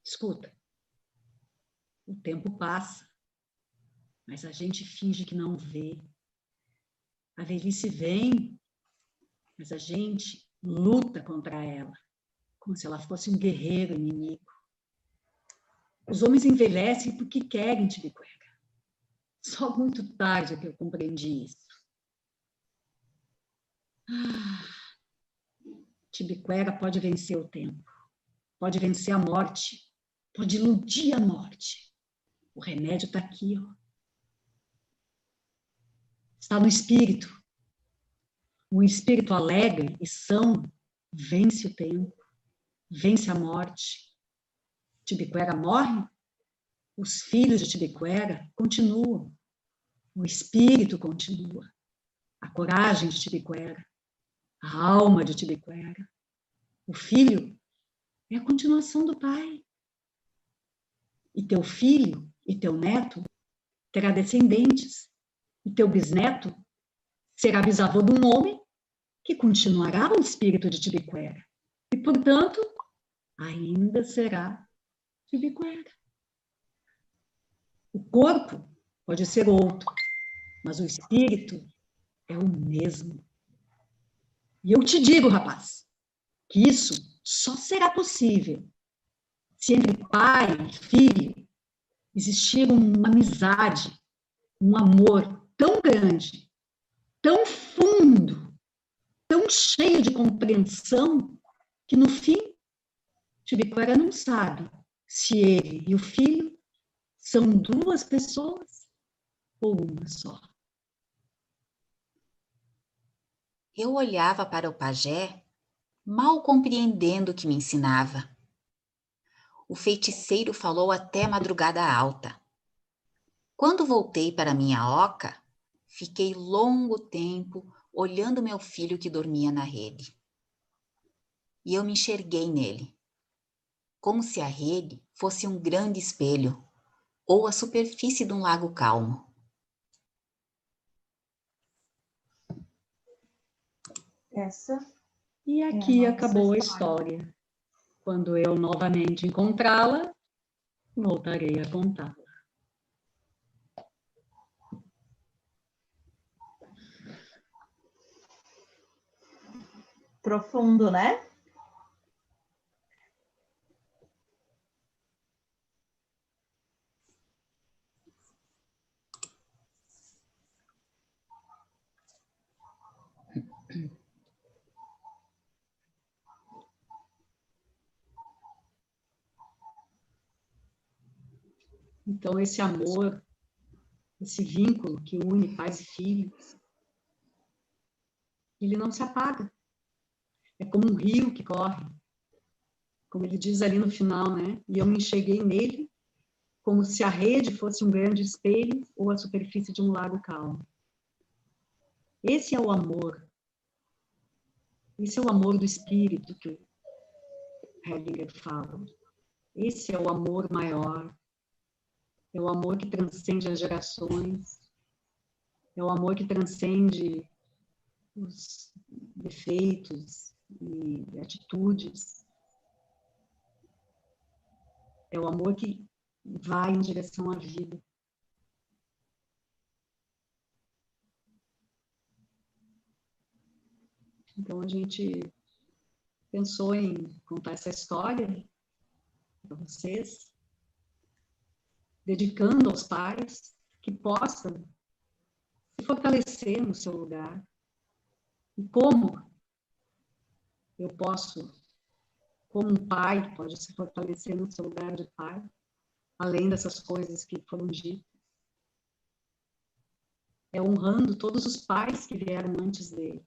Escuta, o tempo passa, mas a gente finge que não vê. A velhice vem, mas a gente luta contra ela, como se ela fosse um guerreiro inimigo. Os homens envelhecem porque querem Tibikuera. Só muito tarde é que eu compreendi isso. Tibikuera pode vencer o tempo, pode vencer a morte, pode iludir a morte. O remédio está aqui, ó. Está no espírito. O espírito alegre e são vence o tempo, vence a morte. Tibikuera morre, os filhos de Tibikuera continuam. O espírito continua. A coragem de Tibikuera, a alma de Tibikuera. O filho é a continuação do pai. E teu filho e teu neto terá descendentes. E teu bisneto será bisavô de um homem que continuará o espírito de Tibikuera. E, portanto, ainda será Tibikuera. O corpo pode ser outro, mas o espírito é o mesmo. E eu te digo, rapaz, que isso só será possível se entre pai e filho existir uma amizade, um amor tão grande, tão fundo, tão cheio de compreensão, que no fim, Tibikuera não sabe se ele e o filho são duas pessoas ou uma só. Eu olhava para o pajé, mal compreendendo o que me ensinava. O feiticeiro falou até madrugada alta. Quando voltei para minha oca, fiquei longo tempo olhando meu filho que dormia na rede. E eu me enxerguei nele, como se a rede fosse um grande espelho ou a superfície de um lago calmo. E aqui acabou a história. Quando eu novamente encontrá-la, voltarei a contá-la. Profundo, né? Então, esse amor, esse vínculo que une pais e filhos, ele não se apaga. É como um rio que corre. Como ele diz ali no final, né? E eu me enxerguei nele como se a rede fosse um grande espelho ou a superfície de um lago calmo. Esse é o amor. Esse é o amor do espírito que o Heidegger fala. Esse é o amor maior. É o amor que transcende as gerações. É o amor que transcende os defeitos e atitudes. É o amor que vai em direção à vida. Então, a gente pensou em contar essa história para vocês, dedicando aos pais que possam se fortalecer no seu lugar. E como eu posso, como um pai pode se fortalecer no seu lugar de pai, além dessas coisas que foram ditas. É honrando todos os pais que vieram antes dele.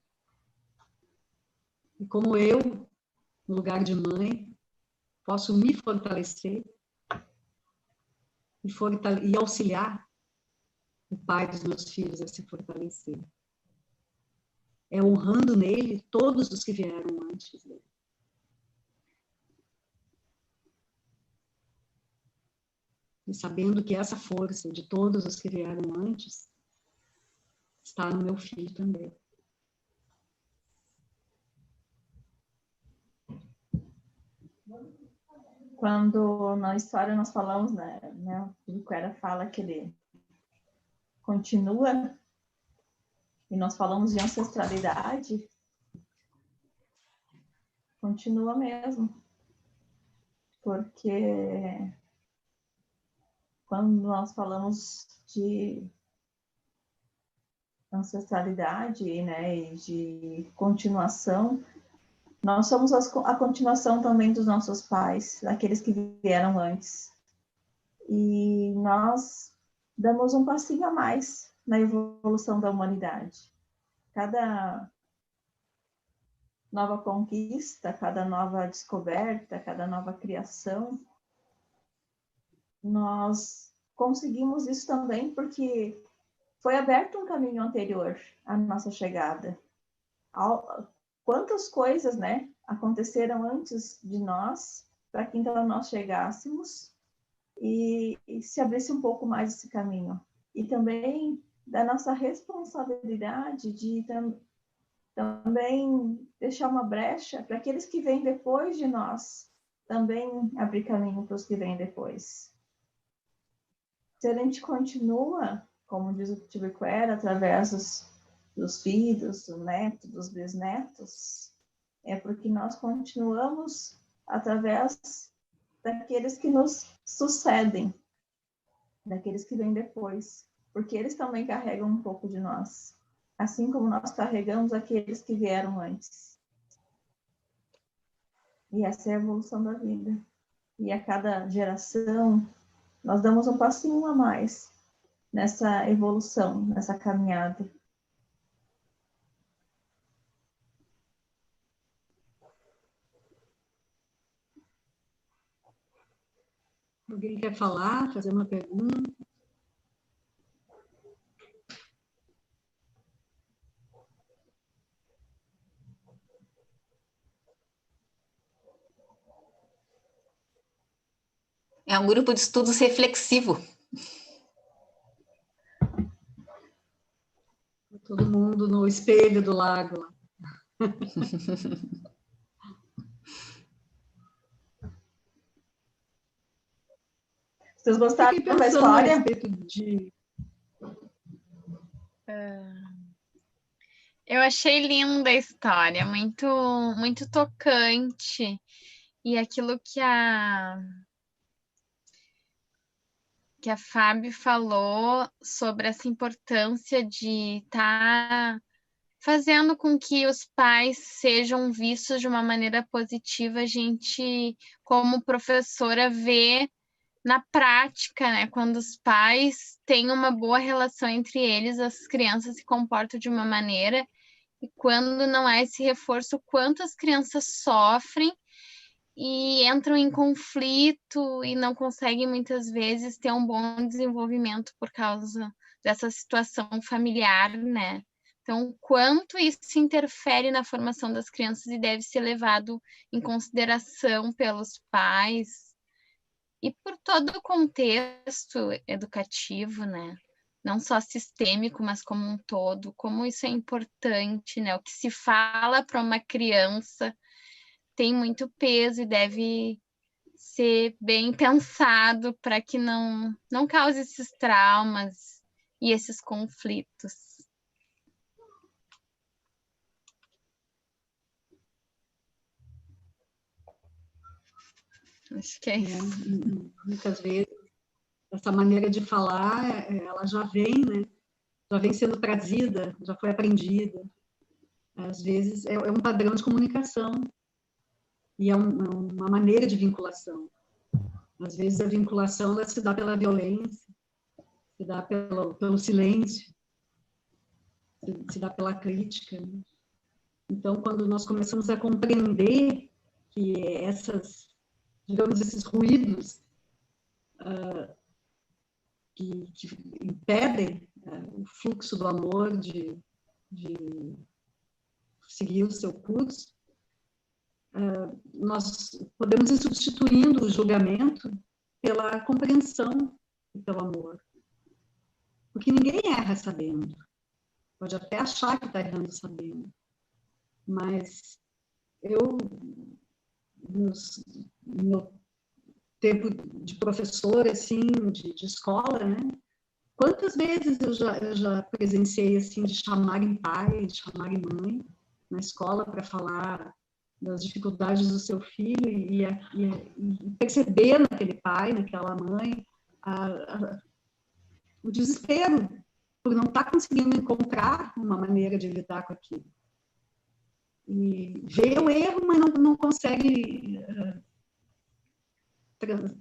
E como eu, no lugar de mãe, posso me fortalecer e auxiliar o pai dos meus filhos a se fortalecer. É honrando nele todos os que vieram antes dele. E sabendo que essa força de todos os que vieram antes está no meu filho também. quando na história nós falamos, né, o Ibirapuera fala que ele continua, e nós falamos de ancestralidade, continua mesmo. Porque quando nós falamos de ancestralidade, né, e de continuação, nós somos a continuação também dos nossos pais, daqueles que vieram antes. E nós damos um passinho a mais na evolução da humanidade. Cada nova conquista, cada nova descoberta, cada nova criação, nós conseguimos isso também porque foi aberto um caminho anterior à nossa chegada. Quantas coisas, né, aconteceram antes de nós, para que então nós chegássemos e se abrisse um pouco mais esse caminho. E também da nossa responsabilidade de também deixar uma brecha para aqueles que vêm depois de nós, também abrir caminho para os que vêm depois. Se a gente continua, como diz o Ibirapuera, através dos filhos, do neto, dos bisnetos, é porque nós continuamos através daqueles que nos sucedem, daqueles que vêm depois, porque eles também carregam um pouco de nós, assim como nós carregamos aqueles que vieram antes. E essa é a evolução da vida. E a cada geração, nós damos um passinho a mais nessa evolução, nessa caminhada. Alguém quer falar, fazer uma pergunta? É um grupo de estudos reflexivo. Todo mundo no espelho do lago. Vocês gostaram da história? Eu achei linda a história, muito, muito tocante. E aquilo que a Fábio falou sobre essa importância de estar fazendo com que os pais sejam vistos de uma maneira positiva, a gente, como professora, vê na prática, né? Quando os pais têm uma boa relação entre eles, as crianças se comportam de uma maneira, e quando não há esse reforço, quantas crianças sofrem e entram em conflito e não conseguem muitas vezes ter um bom desenvolvimento por causa dessa situação familiar, né? Então, quanto isso interfere na formação das crianças e deve ser levado em consideração pelos pais e por todo o contexto educativo, né? Não só sistêmico, mas como um todo, como isso é importante, né? O que se fala para uma criança tem muito peso e deve ser bem pensado para que não cause esses traumas e esses conflitos. Acho que é isso. Muitas vezes, essa maneira de falar, ela já vem, né? Já vem sendo trazida, já foi aprendida. Às vezes, é um padrão de comunicação. E é uma maneira de vinculação. Às vezes, a vinculação ela se dá pela violência, se dá pelo silêncio, se dá pela crítica. Né? Então, quando nós começamos a compreender que esses ruídos que impedem o fluxo do amor de seguir o seu curso, nós podemos ir substituindo o julgamento pela compreensão e pelo amor. Porque ninguém erra sabendo. Pode até achar que está errando sabendo. Mas eu, tempo de professora, assim, de escola, né? Quantas vezes eu já presenciei, assim, de chamarem pai, de chamarem mãe na escola para falar das dificuldades do seu filho e perceber naquele pai, naquela mãe, o desespero por não estar conseguindo encontrar uma maneira de lidar com aquilo. E vê o erro, mas não consegue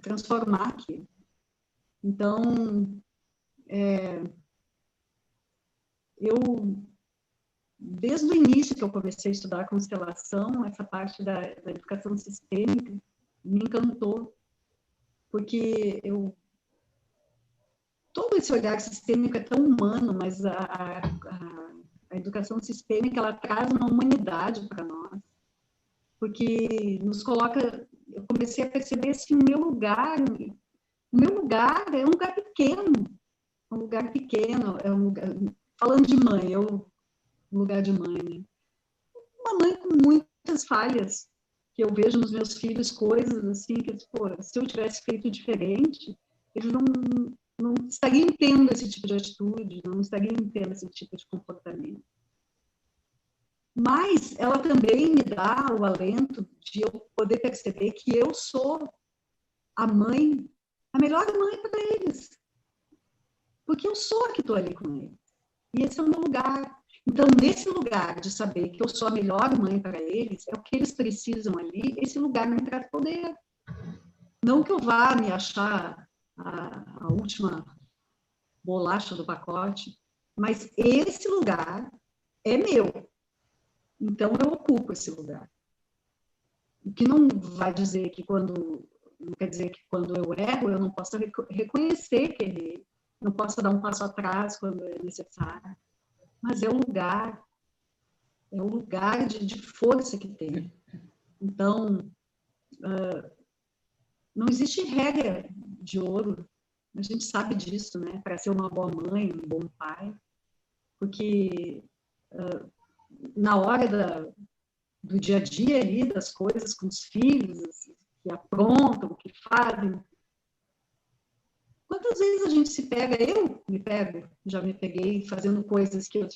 transformar aquilo. Então, desde o início que eu comecei a estudar constelação, essa parte da educação sistêmica me encantou, porque todo esse olhar sistêmico é tão humano, mas a educação sistêmica, ela traz uma humanidade para nós, porque nos coloca, eu comecei a perceber assim, o meu lugar é um lugar pequeno, falando de mãe, um lugar de mãe, né? Uma mãe com muitas falhas, que eu vejo nos meus filhos coisas assim, que se eu tivesse feito diferente, eles não estariam tendo esse tipo de atitude, não estariam tendo esse tipo de comportamento. Mas ela também me dá o alento de eu poder perceber que eu sou a melhor mãe para eles. Porque eu sou a que estou ali com eles. E esse é o meu lugar. Então, nesse lugar de saber que eu sou a melhor mãe para eles, é o que eles precisam ali, esse lugar me traz poder. Não que eu vá me achar a última bolacha do pacote, mas esse lugar é meu. Então, eu ocupo esse lugar. O que não vai dizer que não quer dizer que quando eu erro, eu não posso reconhecer que errei, não posso dar um passo atrás quando é necessário. Mas é o lugar de força que tem. Então, não existe regra de ouro, a gente sabe disso, né? Para ser uma boa mãe, um bom pai, porque na hora do dia a dia ali, das coisas com os filhos, que aprontam, que fazem. Quantas vezes a gente se pega, já me peguei fazendo coisas que eu,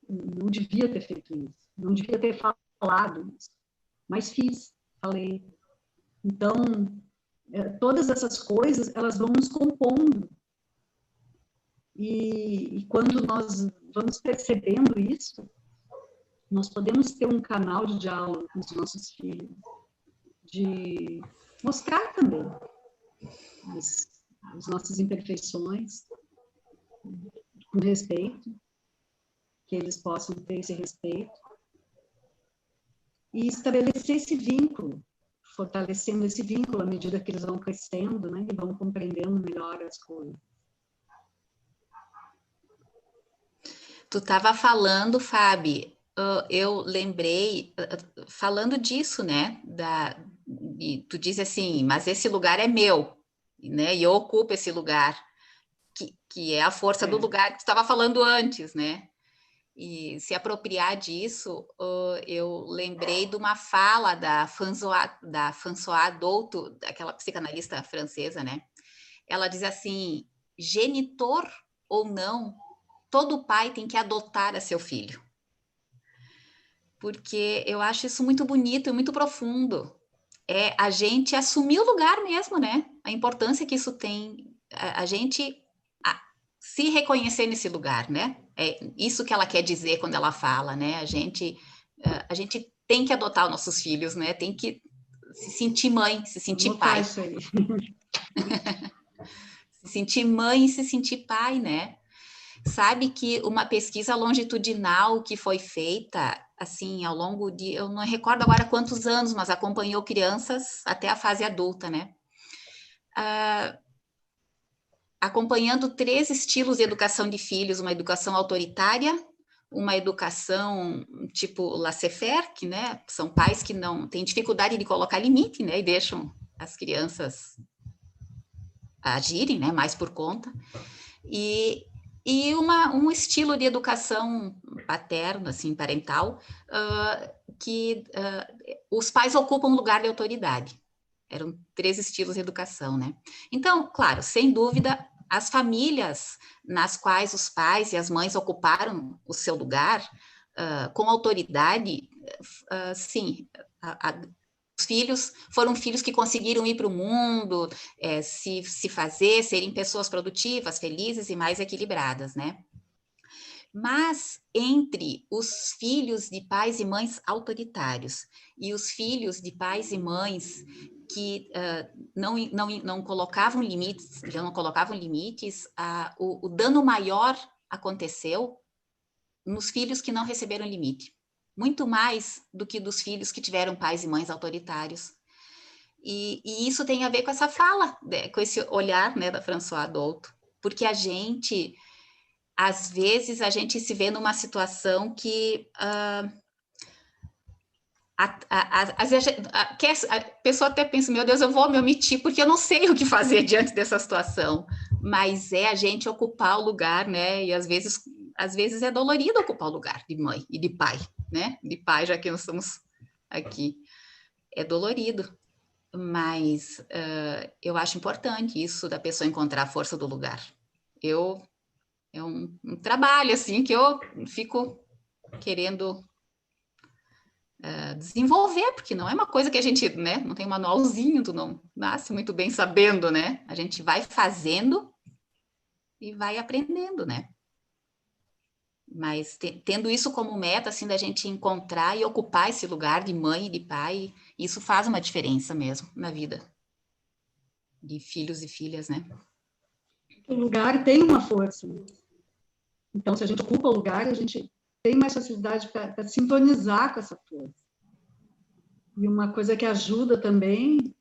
não devia ter feito isso, não devia ter falado isso, mas falei. Então, todas essas coisas, elas vão nos compondo. E quando nós vamos percebendo isso, nós podemos ter um canal de diálogo com os nossos filhos, de mostrar também as nossas imperfeições, com respeito, que eles possam ter esse respeito, e estabelecer esse vínculo, fortalecendo esse vínculo à medida que eles vão crescendo, né, e vão compreendendo melhor as coisas. Tu estava falando, Fábio, eu lembrei, falando disso, né, tu diz assim, mas esse lugar é meu, né, e eu ocupo esse lugar, que é a força do lugar que tu estava falando antes, né, e se apropriar disso, eu lembrei de uma fala da Françoise Douto, aquela psicanalista francesa, né, ela diz assim, genitor ou não, todo pai tem que adotar a seu filho. Porque eu acho isso muito bonito e muito profundo. É a gente assumir o lugar mesmo, né? A importância que isso tem, a gente se reconhecer nesse lugar, né? É isso que ela quer dizer quando ela fala, né? A gente tem que adotar os nossos filhos, né? Tem que se sentir mãe, se sentir pai. Isso aí. Se sentir mãe e se sentir pai, né? Sabe que uma pesquisa longitudinal que foi feita, assim, ao longo de, eu não recordo agora quantos anos, mas acompanhou crianças até a fase adulta, né? Acompanhando 3 estilos de educação de filhos, uma educação autoritária, uma educação tipo laissez-faire, que, né, são pais que não têm dificuldade de colocar limite, né, e deixam as crianças agirem, né, mais por conta, e um estilo de educação paterna, assim, parental, que os pais ocupam um lugar de autoridade. Eram 3 estilos de educação, né? Então, claro, sem dúvida, as famílias nas quais os pais e as mães ocuparam o seu lugar, com autoridade, sim, os filhos foram filhos que conseguiram ir para o mundo, se fazer, serem pessoas produtivas, felizes e mais equilibradas, né? Mas entre os filhos de pais e mães autoritários e os filhos de pais e mães que não colocavam limites, o dano maior aconteceu nos filhos que não receberam limite, muito mais do que dos filhos que tiveram pais e mães autoritários. E isso tem a ver com essa fala, né, com esse olhar, né, da Françoise Dolto, porque às vezes a gente se vê numa situação que a pessoa até pensa, meu Deus, eu vou me omitir porque eu não sei o que fazer diante dessa situação, mas é a gente ocupar o lugar, né? E às vezes é dolorido ocupar o lugar de mãe e de pai, né? De pai, já que nós estamos aqui. É dolorido, mas eu acho importante isso da pessoa encontrar a força do lugar. É um trabalho, assim, que eu fico querendo desenvolver, porque não é uma coisa que a gente, né, não tem um manualzinho, tu não nasce muito bem sabendo, né? A gente vai fazendo e vai aprendendo, né? Mas tendo isso como meta, assim, da gente encontrar e ocupar esse lugar de mãe e de pai, isso faz uma diferença mesmo na vida de filhos e filhas, né? O lugar tem uma força. Então, se a gente ocupa o lugar, a gente tem mais facilidade para sintonizar com essa força. E uma coisa que ajuda também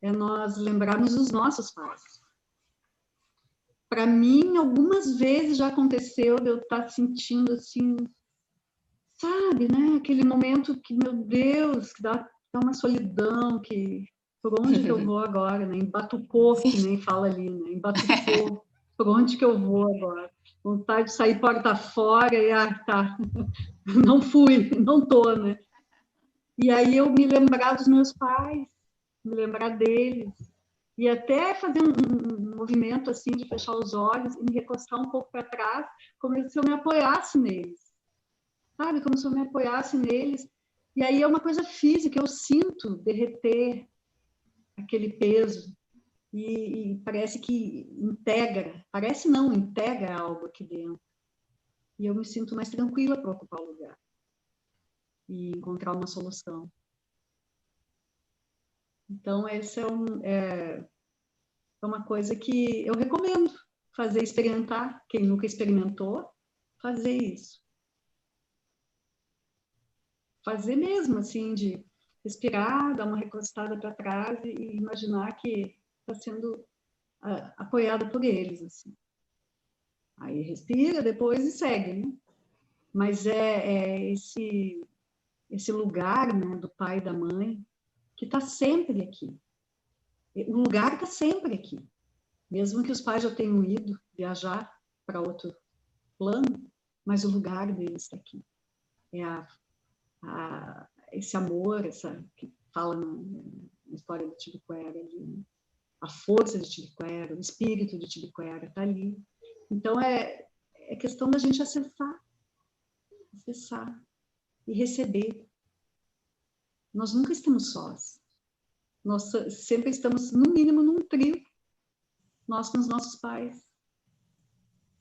é nós lembrarmos dos nossos pais. Para mim, algumas vezes já aconteceu de eu estar sentindo assim, sabe, né? Aquele momento que, meu Deus, que dá uma solidão, que por onde que eu vou agora, né? Embatucou, que nem fala ali, né? Embatucou, por onde que eu vou agora? Vontade de sair porta fora e, tá, não fui, não tô, né? E aí eu me lembrar dos meus pais, me lembrar deles, e até fazer um movimento assim de fechar os olhos e me recostar um pouco para trás, como se eu me apoiasse neles, sabe? Como se eu me apoiasse neles. E aí é uma coisa física, eu sinto derreter aquele peso e parece que integra, parece não, integra algo aqui dentro. E eu me sinto mais tranquila para ocupar o lugar e encontrar uma solução. Então, essa é uma coisa que eu recomendo fazer, experimentar. Quem nunca experimentou, fazer isso. Fazer mesmo, assim, de respirar, dar uma recostada para trás e imaginar que está sendo apoiada por eles, assim. Aí respira depois e segue, né? Mas esse lugar, né, do pai e da mãe, que está sempre aqui. O lugar está sempre aqui. Mesmo que os pais já tenham ido viajar para outro plano, mas o lugar deles está aqui. É esse amor, que fala na história do Tibikuera, a força de Tibikuera, o espírito de Tibikuera está ali. Então, é questão da gente acessar e receber. Nós nunca estamos sós. Nós sempre estamos, no mínimo, num trio. Nós com os nossos pais.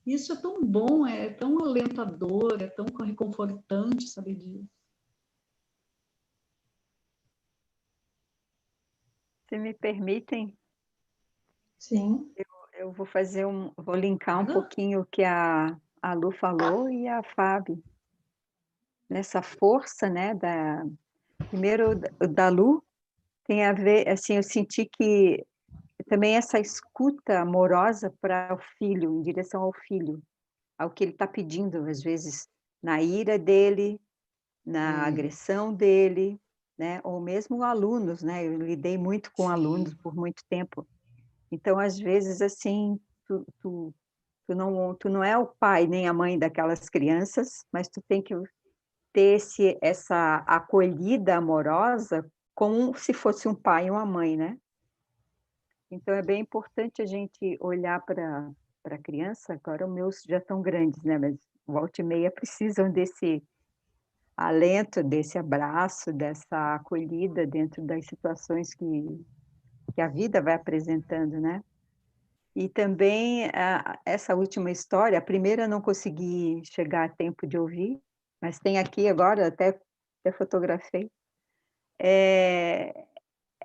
Isso é tão bom, é tão alentador, é tão reconfortante saber disso. Se me permitem? Sim. Eu vou vou linkar um pouquinho o que a Lu falou e a Fábio. Nessa força, né, primeiro da Lu, tem a ver, assim, eu senti que também essa escuta amorosa para o filho, em direção ao filho, ao que ele está pedindo, às vezes, na ira dele, na agressão dele, né, ou mesmo alunos, né, eu lidei muito com alunos por muito tempo. Então, às vezes, assim, tu não é o pai nem a mãe daquelas crianças, mas tu tem que ter essa acolhida amorosa como se fosse um pai e uma mãe, né? Então, é bem importante a gente olhar para a criança. Agora, os meus já estão grandes, né? Mas volta e meia precisam desse alento, desse abraço, dessa acolhida dentro das situações que a vida vai apresentando, né? E também essa última história, a primeira eu não consegui chegar a tempo de ouvir, mas tem aqui agora, até fotografei.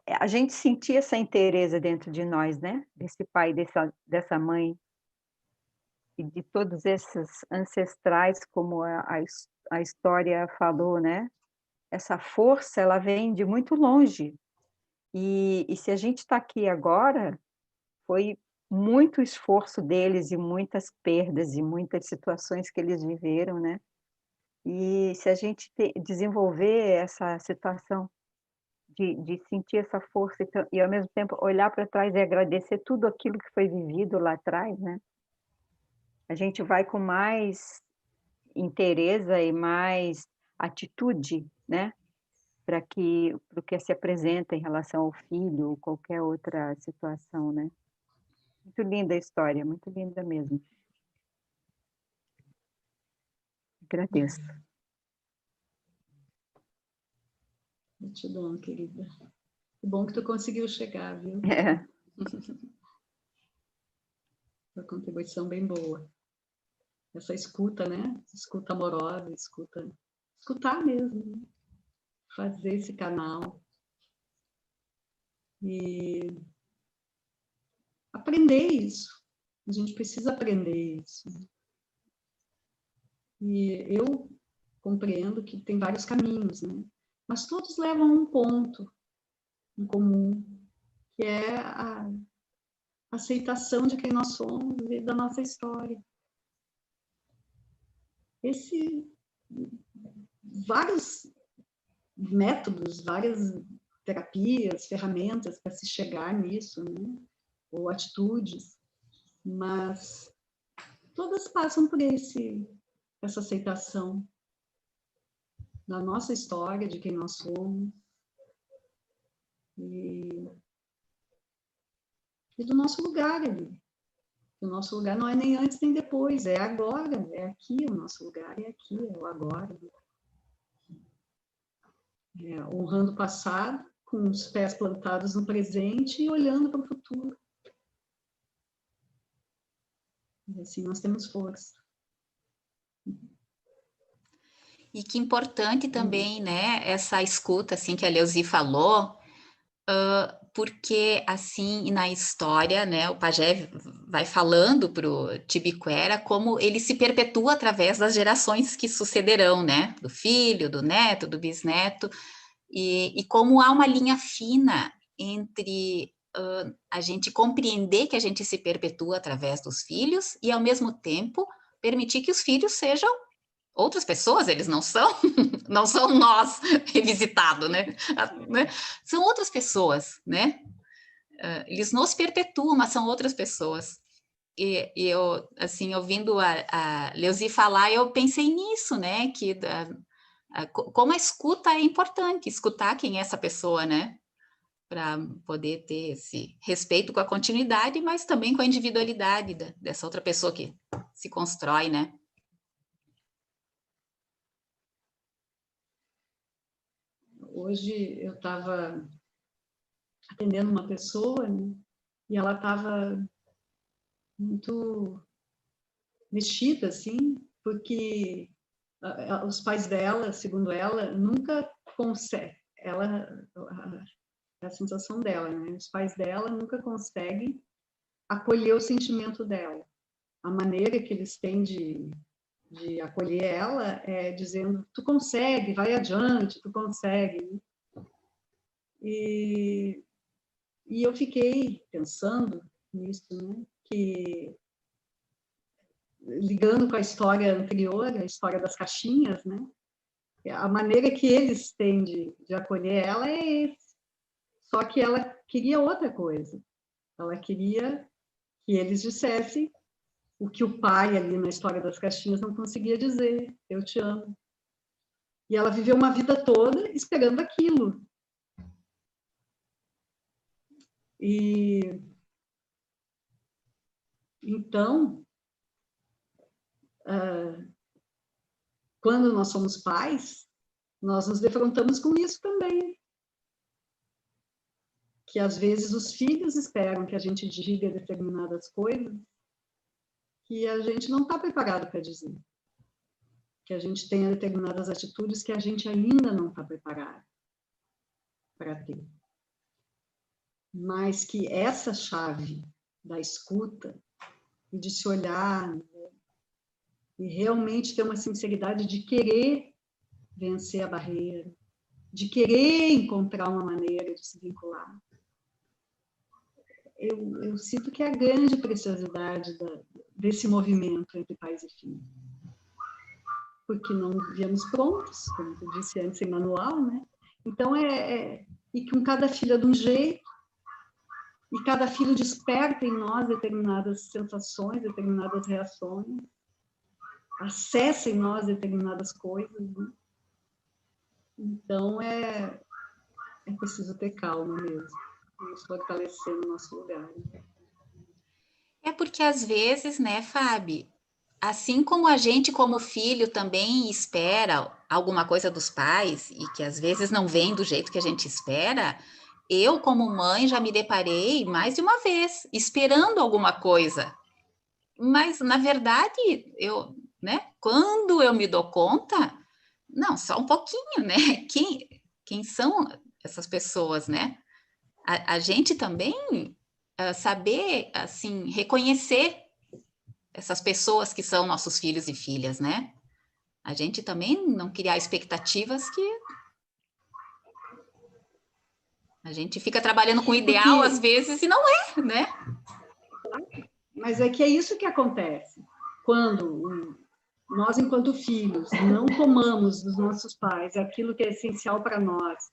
A gente sentia essa inteireza dentro de nós, né? Desse pai, dessa mãe, e de todos esses ancestrais, como a história falou, né? Essa força, ela vem de muito longe. E se a gente está aqui agora, foi muito esforço deles e muitas perdas e muitas situações que eles viveram, né? E se a gente desenvolver essa situação de sentir essa força e ao mesmo tempo olhar para trás e agradecer tudo aquilo que foi vivido lá atrás, né? A gente vai com mais inteireza e mais atitude, né? Para o que se apresenta em relação ao filho ou qualquer outra situação, né? Muito linda a história, muito linda mesmo. Agradeço. Gratidão, querida. Que bom que tu conseguiu chegar, viu? Uma contribuição bem boa. Essa escuta, né? Escuta amorosa, escutar mesmo, né? Fazer esse canal. E aprender isso. A gente precisa aprender isso. E eu compreendo que tem vários caminhos, né? Mas todos levam a um ponto em comum, que é a aceitação de quem nós somos e da nossa história. Vários métodos, várias terapias, ferramentas para se chegar nisso, né? Ou atitudes, mas todas passam por essa aceitação da nossa história, de quem nós somos, e do nosso lugar ali. O nosso lugar não é nem antes nem depois, é agora, é aqui o nosso lugar, é aqui, é o agora. Honrando o passado, com os pés plantados no presente e olhando para o futuro. E assim nós temos força. E que importante também, né, essa escuta, assim, que a Leuzi falou, porque, assim, na história, né, o pajé vai falando para o Tibiquera como ele se perpetua através das gerações que sucederão, né, do filho, do neto, do bisneto, e como há uma linha fina entre a gente compreender que a gente se perpetua através dos filhos e, ao mesmo tempo, permitir que os filhos sejam outras pessoas, eles não são nós revisitados, né? São outras pessoas, né? Eles nos perpetuam, mas são outras pessoas. E eu, assim, ouvindo a Leuzi falar, eu pensei nisso, né? Que como a escuta é importante, escutar quem é essa pessoa, né? Para poder ter esse respeito com a continuidade, mas também com a individualidade dessa outra pessoa que se constrói, né? Hoje eu estava atendendo uma pessoa, né, e ela estava muito mexida, assim, porque os pais dela, segundo ela, nunca conseguem, a sensação dela, né, os pais dela nunca conseguem acolher o sentimento dela. A maneira que eles têm de acolher ela é dizendo, tu consegue, vai adiante, tu consegue. E eu fiquei pensando nisso, né? Que, ligando com a história anterior, a história das caixinhas, né? A maneira que eles têm de acolher ela é esse. Só que ela queria outra coisa. Ela queria que eles dissessem o que o pai ali na história das caixinhas não conseguia dizer, eu te amo. E ela viveu uma vida toda esperando aquilo. E Então, quando nós somos pais, nós nos defrontamos com isso também. Que às vezes os filhos esperam que a gente diga determinadas coisas que a gente não está preparado para dizer. Que a gente tenha determinadas atitudes que a gente ainda não está preparado para ter. Mas que essa chave da escuta e de se olhar, né, e realmente ter uma sinceridade de querer vencer a barreira, de querer encontrar uma maneira de se vincular. Eu sinto que é a grande preciosidade desse movimento entre pais e filhos. Porque não viemos prontos, como eu disse antes, em manual, né? Então, e com cada filho é de um jeito, e cada filho desperta em nós determinadas sensações, determinadas reações, acessa em nós determinadas coisas, né? Então, é preciso ter calma mesmo, nos fortalecer no nosso lugar. É porque, às vezes, né, Fábio, assim como a gente, como filho, também espera alguma coisa dos pais e que às vezes não vem do jeito que a gente espera, eu, como mãe, já me deparei mais de uma vez esperando alguma coisa. Mas, na verdade, né, quando eu me dou conta, não, só um pouquinho, né? Quem são essas pessoas, né? A gente também saber, assim, reconhecer essas pessoas que são nossos filhos e filhas, né? A gente também não criar expectativas que a gente fica trabalhando com o ideal às vezes e não é, né? Mas é que é isso que acontece. Quando nós, enquanto filhos, não tomamos dos nossos pais aquilo que é essencial para nós,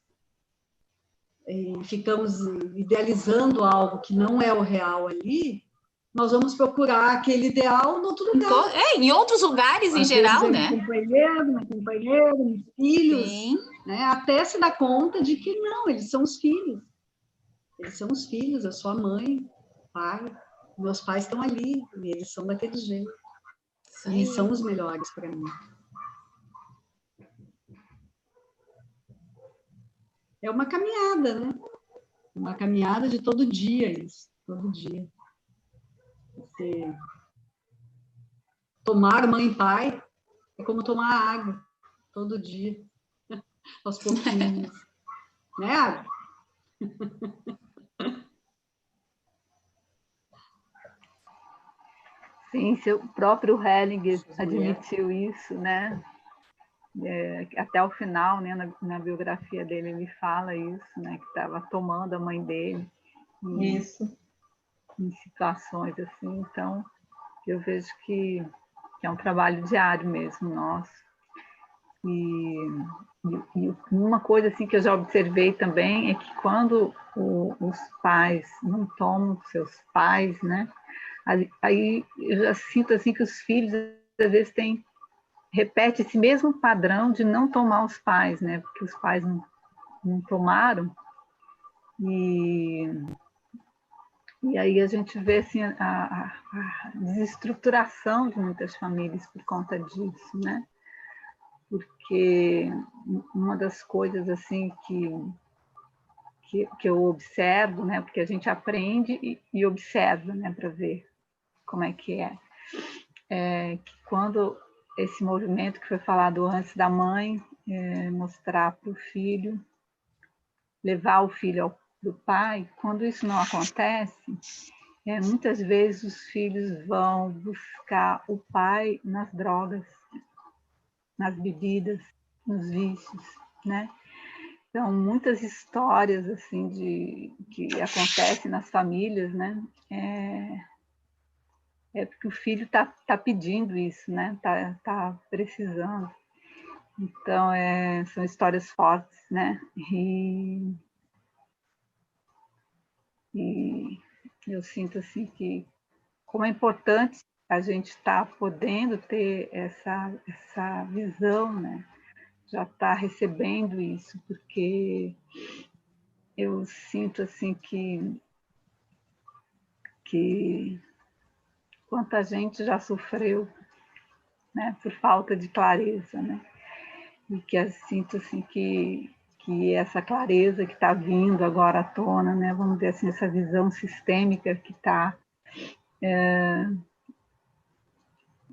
e ficamos idealizando algo que não é o real ali, nós vamos procurar aquele ideal em outro lugar. Em outros lugares em geral, né? No companheiro, nos filhos, né? Até se dar conta de que não, eles são os filhos. Eles são os filhos, eu sou a mãe, pai, meus pais estão ali, e eles são daquele jeito. E são os melhores para mim. É uma caminhada, né? Uma caminhada de todo dia, isso. Todo dia. Você tomar mãe e pai é como tomar água, todo dia. Aos pouquinhos. Né, Água? Sim, seu próprio Hellinger admitiu isso, né? Até o final, né, na biografia dele, ele fala isso, né? Que estava tomando a mãe dele. Isso. Em situações assim. Então, eu vejo que é um trabalho diário mesmo, nosso. E uma coisa assim que eu já observei também é que quando os pais não tomam seus pais, né? Aí eu já sinto assim que os filhos às vezes repete esse mesmo padrão de não tomar os pais, né? Porque os pais não tomaram. E aí a gente vê assim, a desestruturação de muitas famílias por conta disso, né? Porque uma das coisas assim que eu observo, né? Porque a gente aprende e observa, né? Para ver como é que que quando esse movimento que foi falado antes da mãe mostrar para o filho, levar o filho do pai, quando isso não acontece, muitas vezes os filhos vão buscar o pai nas drogas, nas bebidas, nos vícios, né? Então, muitas histórias assim que acontecem nas famílias, né? Porque o filho tá pedindo isso, né? Tá precisando. Então, são histórias fortes, né? E eu sinto assim que como é importante a gente estar podendo ter essa visão, né? Já estar recebendo isso, porque eu sinto assim que quanta gente já sofreu, né, por falta de clareza, né? E que eu sinto assim que essa clareza que está vindo agora à tona, né, vamos dizer assim, essa visão sistêmica que está,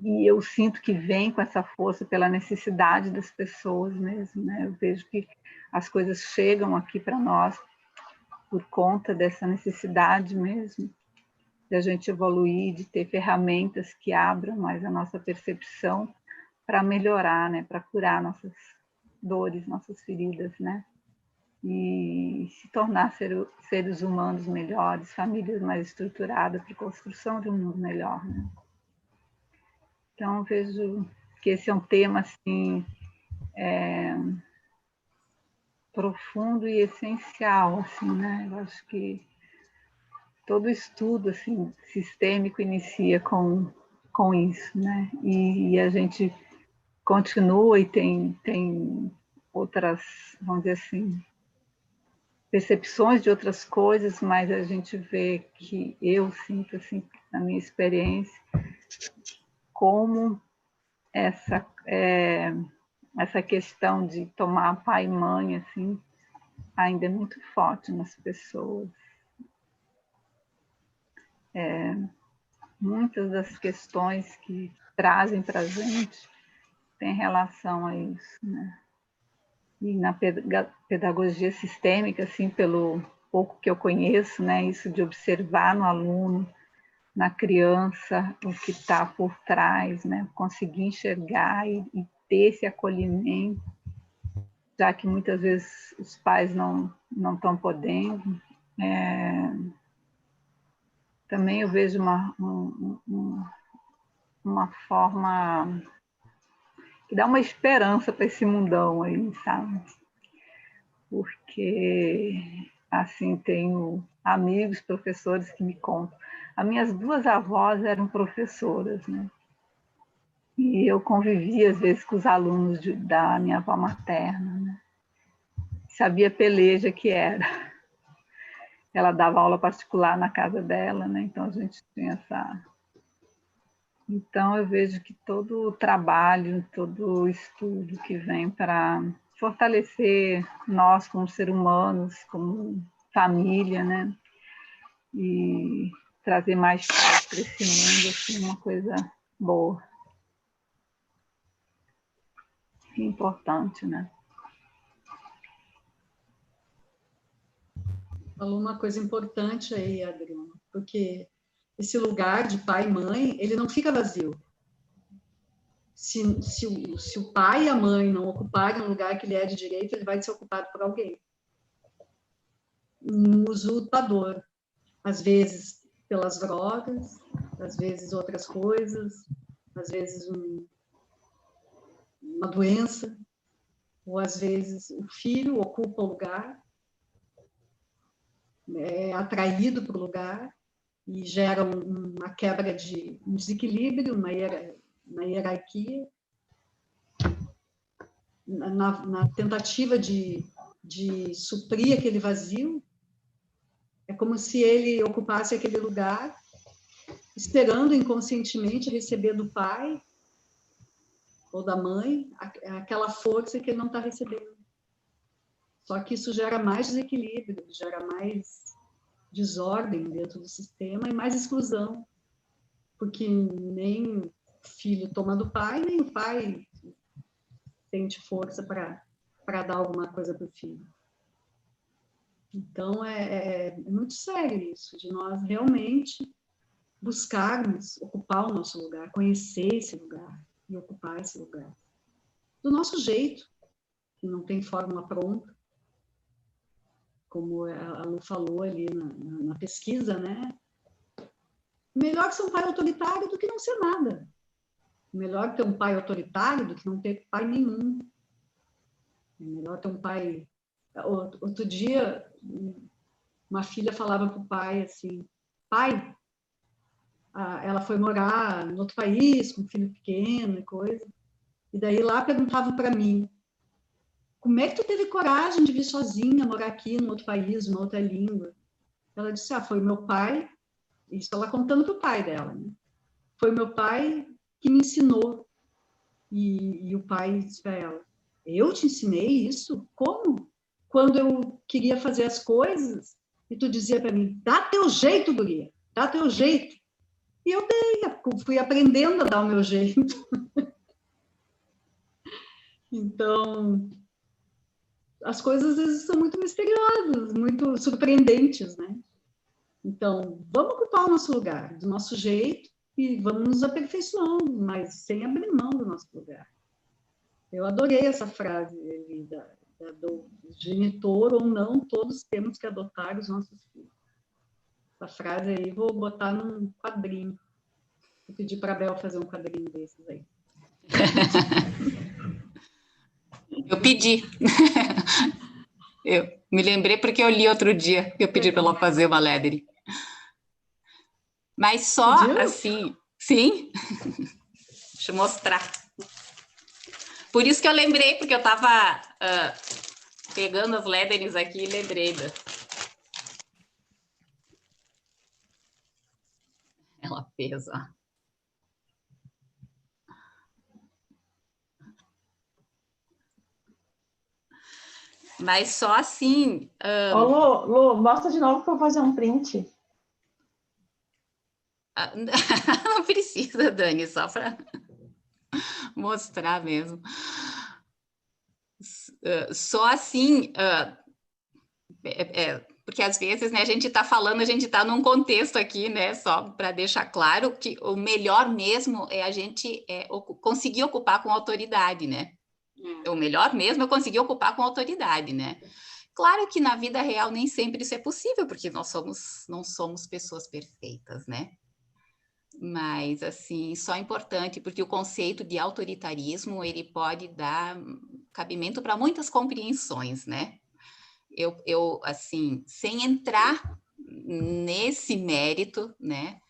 e eu sinto que vem com essa força pela necessidade das pessoas mesmo, né? Eu vejo que as coisas chegam aqui para nós por conta dessa necessidade mesmo de a gente evoluir, de ter ferramentas que abram mais a nossa percepção para melhorar, né? Para curar nossas dores, nossas feridas, né? E se tornar seres humanos melhores, famílias mais estruturadas para a construção de um mundo melhor, né? Então, eu vejo que esse é um tema assim, profundo e essencial, assim, né? Eu acho que todo estudo assim, sistêmico inicia com isso, né? E a gente continua e tem outras, vamos dizer assim, percepções de outras coisas, mas a gente vê que eu sinto, assim, na minha experiência, como essa questão de tomar pai e mãe, assim, ainda é muito forte nas pessoas. Muitas das questões que trazem para a gente têm relação a isso, né? E na pedagogia sistêmica, assim, pelo pouco que eu conheço, né, isso de observar no aluno, na criança, o que está por trás, né, conseguir enxergar e ter esse acolhimento, já que muitas vezes os pais não estão podendo. Também eu vejo uma forma que dá uma esperança para esse mundão aí, sabe? Porque, assim, tenho amigos, professores que me contam. As minhas 2 avós eram professoras, né? E eu convivia, às vezes, com os alunos da minha avó materna, né? Sabia a peleja que era. Ela dava aula particular na casa dela, né? Então a gente tinha essa... Então eu vejo que todo o trabalho, todo o estudo que vem para fortalecer nós como seres humanos, como família, né? E trazer mais paz para esse mundo, assim, uma coisa boa. Importante, né? Falou uma coisa importante aí, Adriana, porque esse lugar de pai e mãe, ele não fica vazio. Se o pai e a mãe não ocuparem um lugar que ele é de direito, ele vai ser ocupado por alguém. Um usurpador. Às vezes pelas drogas, às vezes outras coisas, às vezes uma doença, ou às vezes o filho ocupa o lugar, é atraído para o lugar e gera uma quebra de um desequilíbrio na hierarquia, na tentativa de suprir aquele vazio. É como se ele ocupasse aquele lugar, esperando inconscientemente receber do pai ou da mãe aquela força que ele não está recebendo. Só que isso gera mais desequilíbrio, gera mais desordem dentro do sistema e mais exclusão, porque nem o filho toma do pai, nem o pai sente força para dar alguma coisa para o filho. Então, é muito sério isso, de nós realmente buscarmos ocupar o nosso lugar, conhecer esse lugar e ocupar esse lugar. Do nosso jeito, que não tem fórmula pronta, como a Lu falou ali na pesquisa, né? Melhor ser um pai autoritário do que não ser nada. Melhor ter um pai autoritário do que não ter pai nenhum. É melhor ter um pai... Outro dia, uma filha falava para o pai assim, pai, ela foi morar em outro país, com um filho pequeno e coisa, e daí lá perguntavam para mim, como é que tu teve coragem de vir sozinha morar aqui num outro país, numa outra língua? Ela disse, foi meu pai, isso ela contando para o pai dela, né? foi meu pai que me ensinou. E o pai disse para ela, eu te ensinei isso? Como? Quando eu queria fazer as coisas, e tu dizia para mim, dá teu jeito, guria, dá teu jeito. E eu fui aprendendo a dar o meu jeito. Então, as coisas às vezes são muito misteriosas, muito surpreendentes, né? Então, vamos ocupar o nosso lugar, do nosso jeito, e vamos nos aperfeiçoando, mas sem abrir mão do nosso lugar. Eu adorei essa frase ali, do genitor ou não, todos temos que adotar os nossos filhos. Essa frase aí vou botar num quadrinho. Vou pedir para a Bel fazer um quadrinho desses aí. Eu pedi. Eu me lembrei porque eu li outro dia que eu pedi para ela fazer uma lettering. Mas só Pediu? assim, sim. Deixa eu mostrar. Por isso que eu lembrei, porque eu estava pegando as letterings aqui e lembrei da... Ela fez, ó. Mas só assim... Ô, Lu, mostra de novo para eu fazer um print. Não precisa, Dani, só para mostrar mesmo. Só assim... porque às vezes, né, a gente está falando, a gente está num contexto aqui, né, só para deixar claro que o melhor mesmo é a gente conseguir ocupar com autoridade, né? O melhor mesmo é conseguir ocupar com autoridade, né? Claro que na vida real nem sempre isso é possível, porque nós não somos pessoas perfeitas, né? Mas, assim, só é importante, porque o conceito de autoritarismo, ele pode dar cabimento para muitas compreensões, né? Eu, assim, sem entrar nesse mérito, né?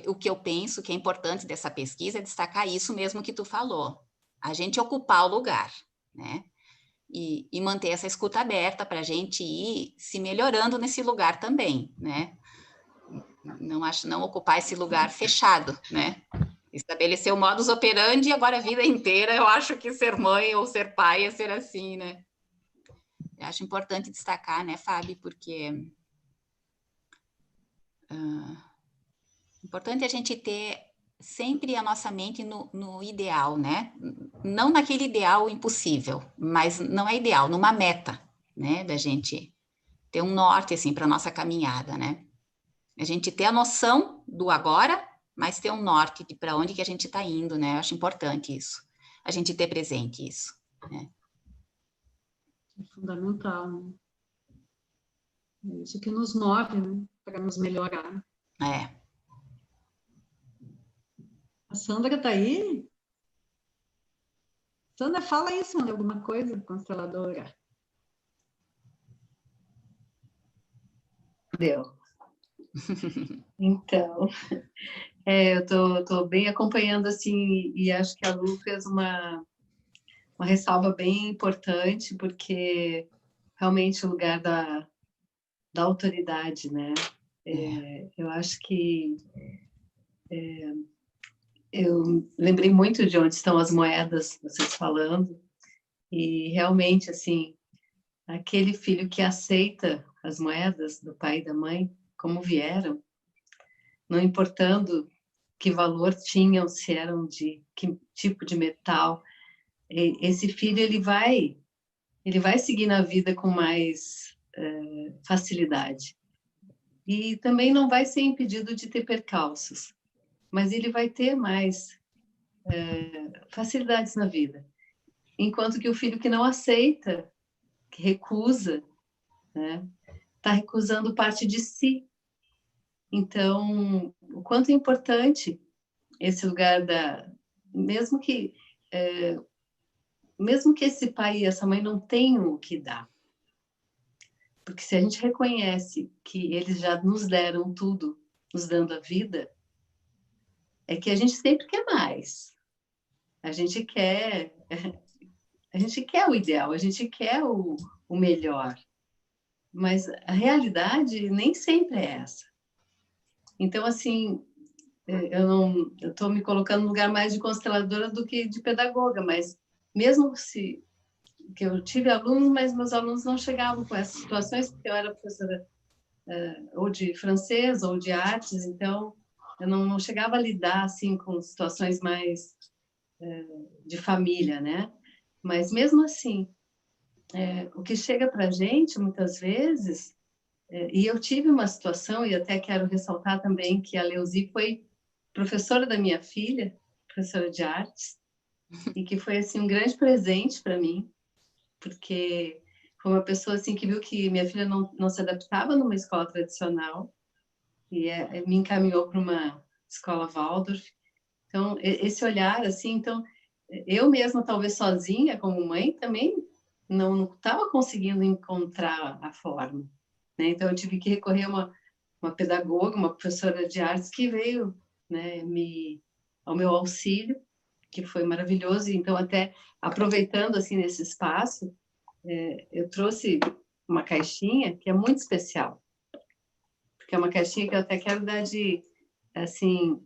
O que eu penso que é importante dessa pesquisa é destacar isso mesmo que tu falou. A gente ocupar o lugar, né? E manter essa escuta aberta para a gente ir se melhorando nesse lugar também, né? Não ocupar esse lugar fechado, né? Estabelecer o modus operandi e agora a vida inteira eu acho que ser mãe ou ser pai é ser assim, né? Eu acho importante destacar, né, Fábio, porque importante a gente ter sempre a nossa mente no ideal, né? Não naquele ideal impossível, mas não é ideal, numa meta, né? Da gente ter um norte, assim, para a nossa caminhada, né? A gente ter a noção do agora, mas ter um norte de para onde que a gente está indo, né? Eu acho importante isso, a gente ter presente isso, né? É fundamental, né? É isso que nos move, né? Para nos melhorar. A Sandra está aí? Sandra, fala aí, Sandra, alguma coisa, consteladora. Deu. Então, eu tô bem acompanhando, assim, e acho que a Lu fez uma ressalva bem importante, porque realmente o lugar da autoridade, né? Eu acho que eu lembrei muito de onde estão as moedas, vocês falando, e realmente, assim, aquele filho que aceita as moedas do pai e da mãe, como vieram, não importando que valor tinham, se eram de que tipo de metal, esse filho ele vai seguir na vida com mais facilidade. E também não vai ser impedido de ter percalços, mas ele vai ter mais facilidades na vida. Enquanto que o filho que não aceita, que recusa, né, está recusando parte de si. Então, o quanto é importante esse lugar mesmo que esse pai e essa mãe não tenham o que dar. Porque se a gente reconhece que eles já nos deram tudo, nos dando a vida, é que a gente sempre quer mais. A gente quer o ideal, a gente quer o melhor. Mas a realidade nem sempre é essa. Então, assim, eu estou me colocando no lugar mais de consteladora do que de pedagoga, mas mesmo se que eu tive alunos, mas meus alunos não chegavam com essas situações, porque eu era professora ou de francês ou de artes, então eu não chegava a lidar assim com situações mais de família, né? Mas mesmo assim, o que chega para a gente muitas vezes, e eu tive uma situação, e até quero ressaltar também que a Leuzi foi professora da minha filha, professora de artes, e que foi assim um grande presente para mim, porque foi uma pessoa assim que viu que minha filha não se adaptava numa escola tradicional e me encaminhou para uma escola Waldorf. Então esse olhar assim, então eu mesma talvez sozinha como mãe também não estava conseguindo encontrar a forma, né? Então eu tive que recorrer a uma pedagoga, uma professora de artes que veio, né, ao meu auxílio, que foi maravilhoso. Então até aproveitando assim nesse espaço, eu trouxe uma caixinha que é muito especial, porque é uma caixinha que eu até quero dar de, assim,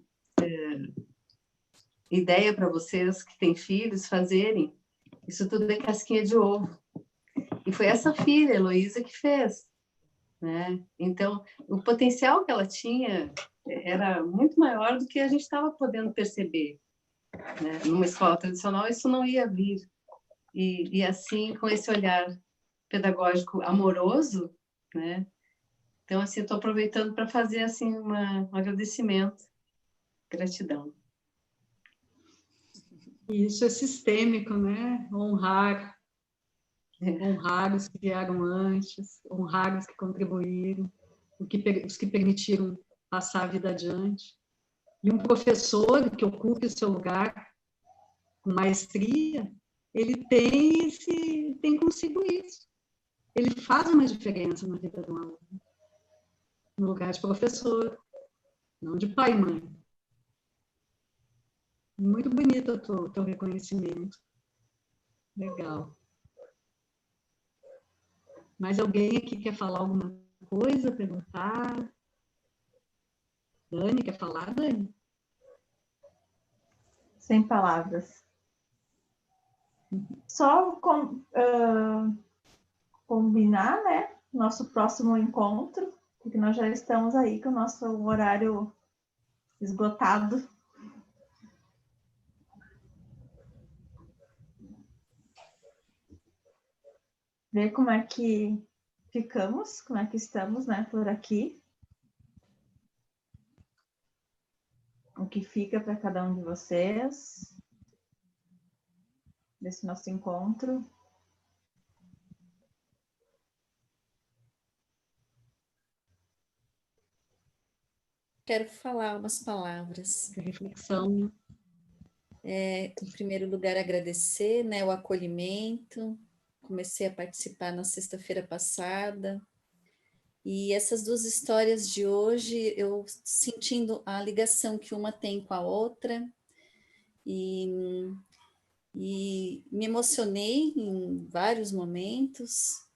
ideia para vocês que têm filhos fazerem. Isso tudo é casquinha de ovo. E foi essa filha, Heloísa, que fez, né? Então, o potencial que ela tinha era muito maior do que a gente estava podendo perceber, né? Numa escola tradicional, isso não ia vir. E assim, com esse olhar pedagógico amoroso, né? Então, assim, eu estou aproveitando para fazer assim um agradecimento, gratidão. Isso é sistêmico, né? Honrar os que vieram antes, honrar os que contribuíram, os que permitiram passar a vida adiante. E um professor que ocupe o seu lugar com maestria, ele tem consigo isso. Ele faz uma diferença na vida do aluno, no lugar de professor, não de pai e mãe. Muito bonito o teu reconhecimento. Legal. Mais alguém aqui quer falar alguma coisa, perguntar? Dani, quer falar, Dani? Sem palavras. Só combinar, né? Nosso próximo encontro, porque nós já estamos aí com o nosso horário esgotado. Ver como é que ficamos, como é que estamos, né, por aqui. O que fica para cada um de vocês desse nosso encontro. Quero falar umas palavras. Reflexão. Em primeiro lugar, agradecer, né, o acolhimento. Comecei a participar na sexta-feira passada. E essas duas histórias de hoje, eu sentindo a ligação que uma tem com a outra. E me emocionei em vários momentos,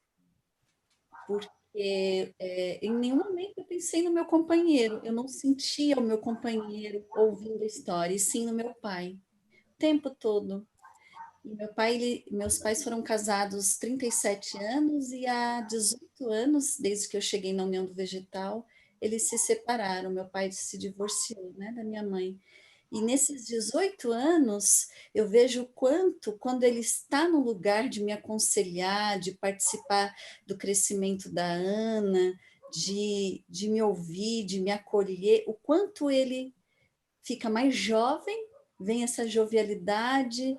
porque em nenhum momento eu pensei no meu companheiro, eu não sentia o meu companheiro ouvindo a história, e sim no meu pai, o tempo todo. E meus pais foram casados 37 anos, e há 18 anos, desde que eu cheguei na União do Vegetal, eles se separaram, meu pai se divorciou, né, da minha mãe. E nesses 18 anos, eu vejo o quanto, quando ele está no lugar de me aconselhar, de participar do crescimento da Ana, de me ouvir, de me acolher, o quanto ele fica mais jovem, vem essa jovialidade,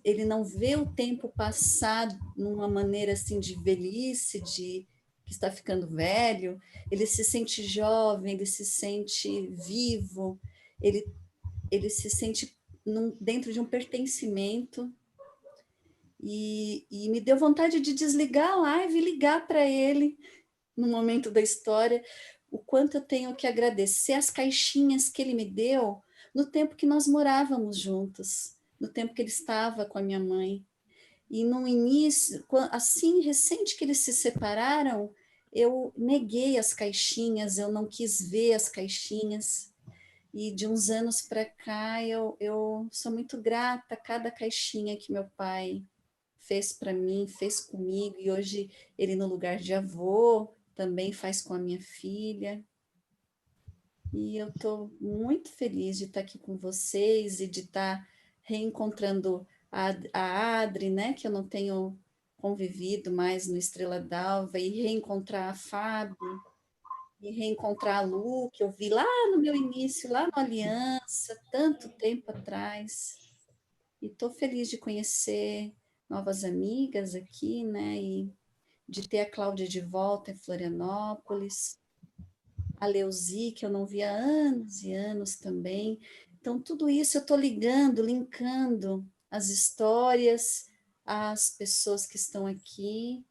ele não vê o tempo passar numa maneira assim de velhice, de que está ficando velho, ele se sente jovem, ele se sente vivo, ele se sente dentro de um pertencimento, e me deu vontade de desligar a live e ligar para ele no momento da história, o quanto eu tenho que agradecer as caixinhas que ele me deu no tempo que nós morávamos juntos, no tempo que ele estava com a minha mãe. E no início, assim, recente que eles se separaram, eu neguei as caixinhas, eu não quis ver as caixinhas. E de uns anos para cá, eu sou muito grata a cada caixinha que meu pai fez para mim, fez comigo, e hoje ele, no lugar de avô, também faz com a minha filha. E eu estou muito feliz de estar aqui com vocês e de estar reencontrando a Adri, né, que eu não tenho convivido mais no Estrela d'Alva, e reencontrar a Fábio, e reencontrar a Lu, que eu vi lá no meu início, lá no Aliança, tanto tempo atrás. E estou feliz de conhecer novas amigas aqui, né, e de ter a Cláudia de volta em Florianópolis, a Leuzi, que eu não via há anos e anos também. Então, tudo isso eu estou linkando as histórias, as pessoas que estão aqui,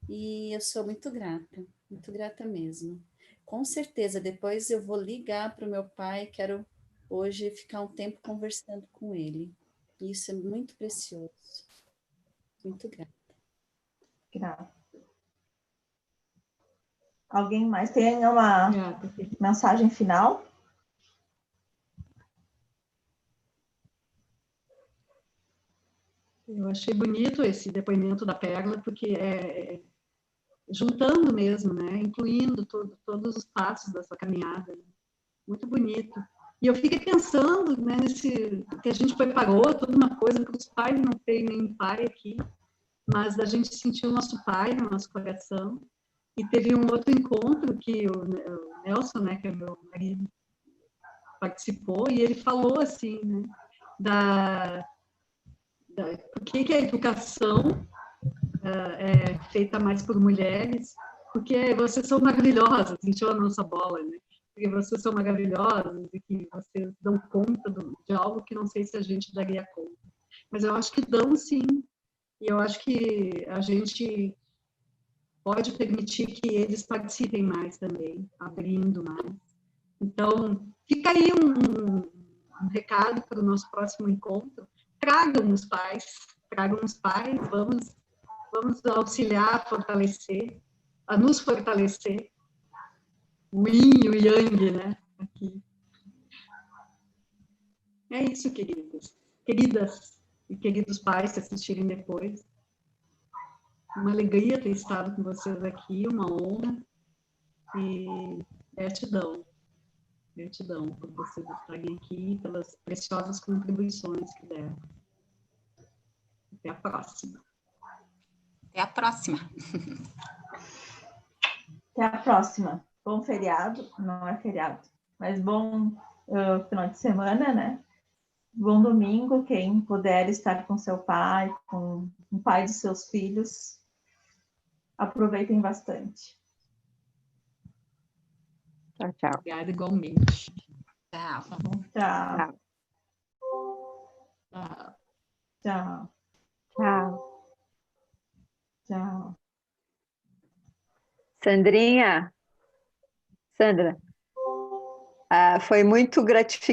e eu sou muito grata mesmo. Com certeza, depois eu vou ligar para o meu pai, quero hoje ficar um tempo conversando com ele. Isso é muito precioso. Muito grata. Grata. Alguém mais tem uma mensagem final? Eu achei bonito esse depoimento da Perla, porque é juntando mesmo, né? Incluindo todos os passos dessa caminhada. Muito bonito. E eu fiquei pensando, né, nesse que a gente preparou toda uma coisa para os pais, não tem nenhum pai aqui, mas a gente sentiu o nosso pai no nosso coração. E teve um outro encontro que o Nelson, né, que é meu marido, participou, e ele falou assim, né, por que a educação é feita mais por mulheres, porque vocês são maravilhosas, encheu a nossa bola, né? Porque vocês são maravilhosas e que vocês dão conta de algo que não sei se a gente daria conta. Mas eu acho que dão sim, e eu acho que a gente pode permitir que eles participem mais também, abrindo mais. Então, fica aí um recado para o nosso próximo encontro. Tragam os pais, vamos auxiliar a fortalecer, a nos fortalecer. O yin e o yang, né? Aqui. É isso, queridas e queridos pais que assistirem depois. Uma alegria ter estado com vocês aqui, uma honra e gratidão por vocês estarem aqui, pelas preciosas contribuições que deram. Até a próxima. Até a próxima. Até a próxima. Bom feriado, não é feriado, mas bom final de semana, né? Bom domingo, quem puder estar com seu pai, com o pai de seus filhos, aproveitem bastante. Tchau, tchau. Obrigada igualmente. Tchau. Tchau. Tchau. Tchau. Tchau. Tchau. Sandra, foi muito gratificante.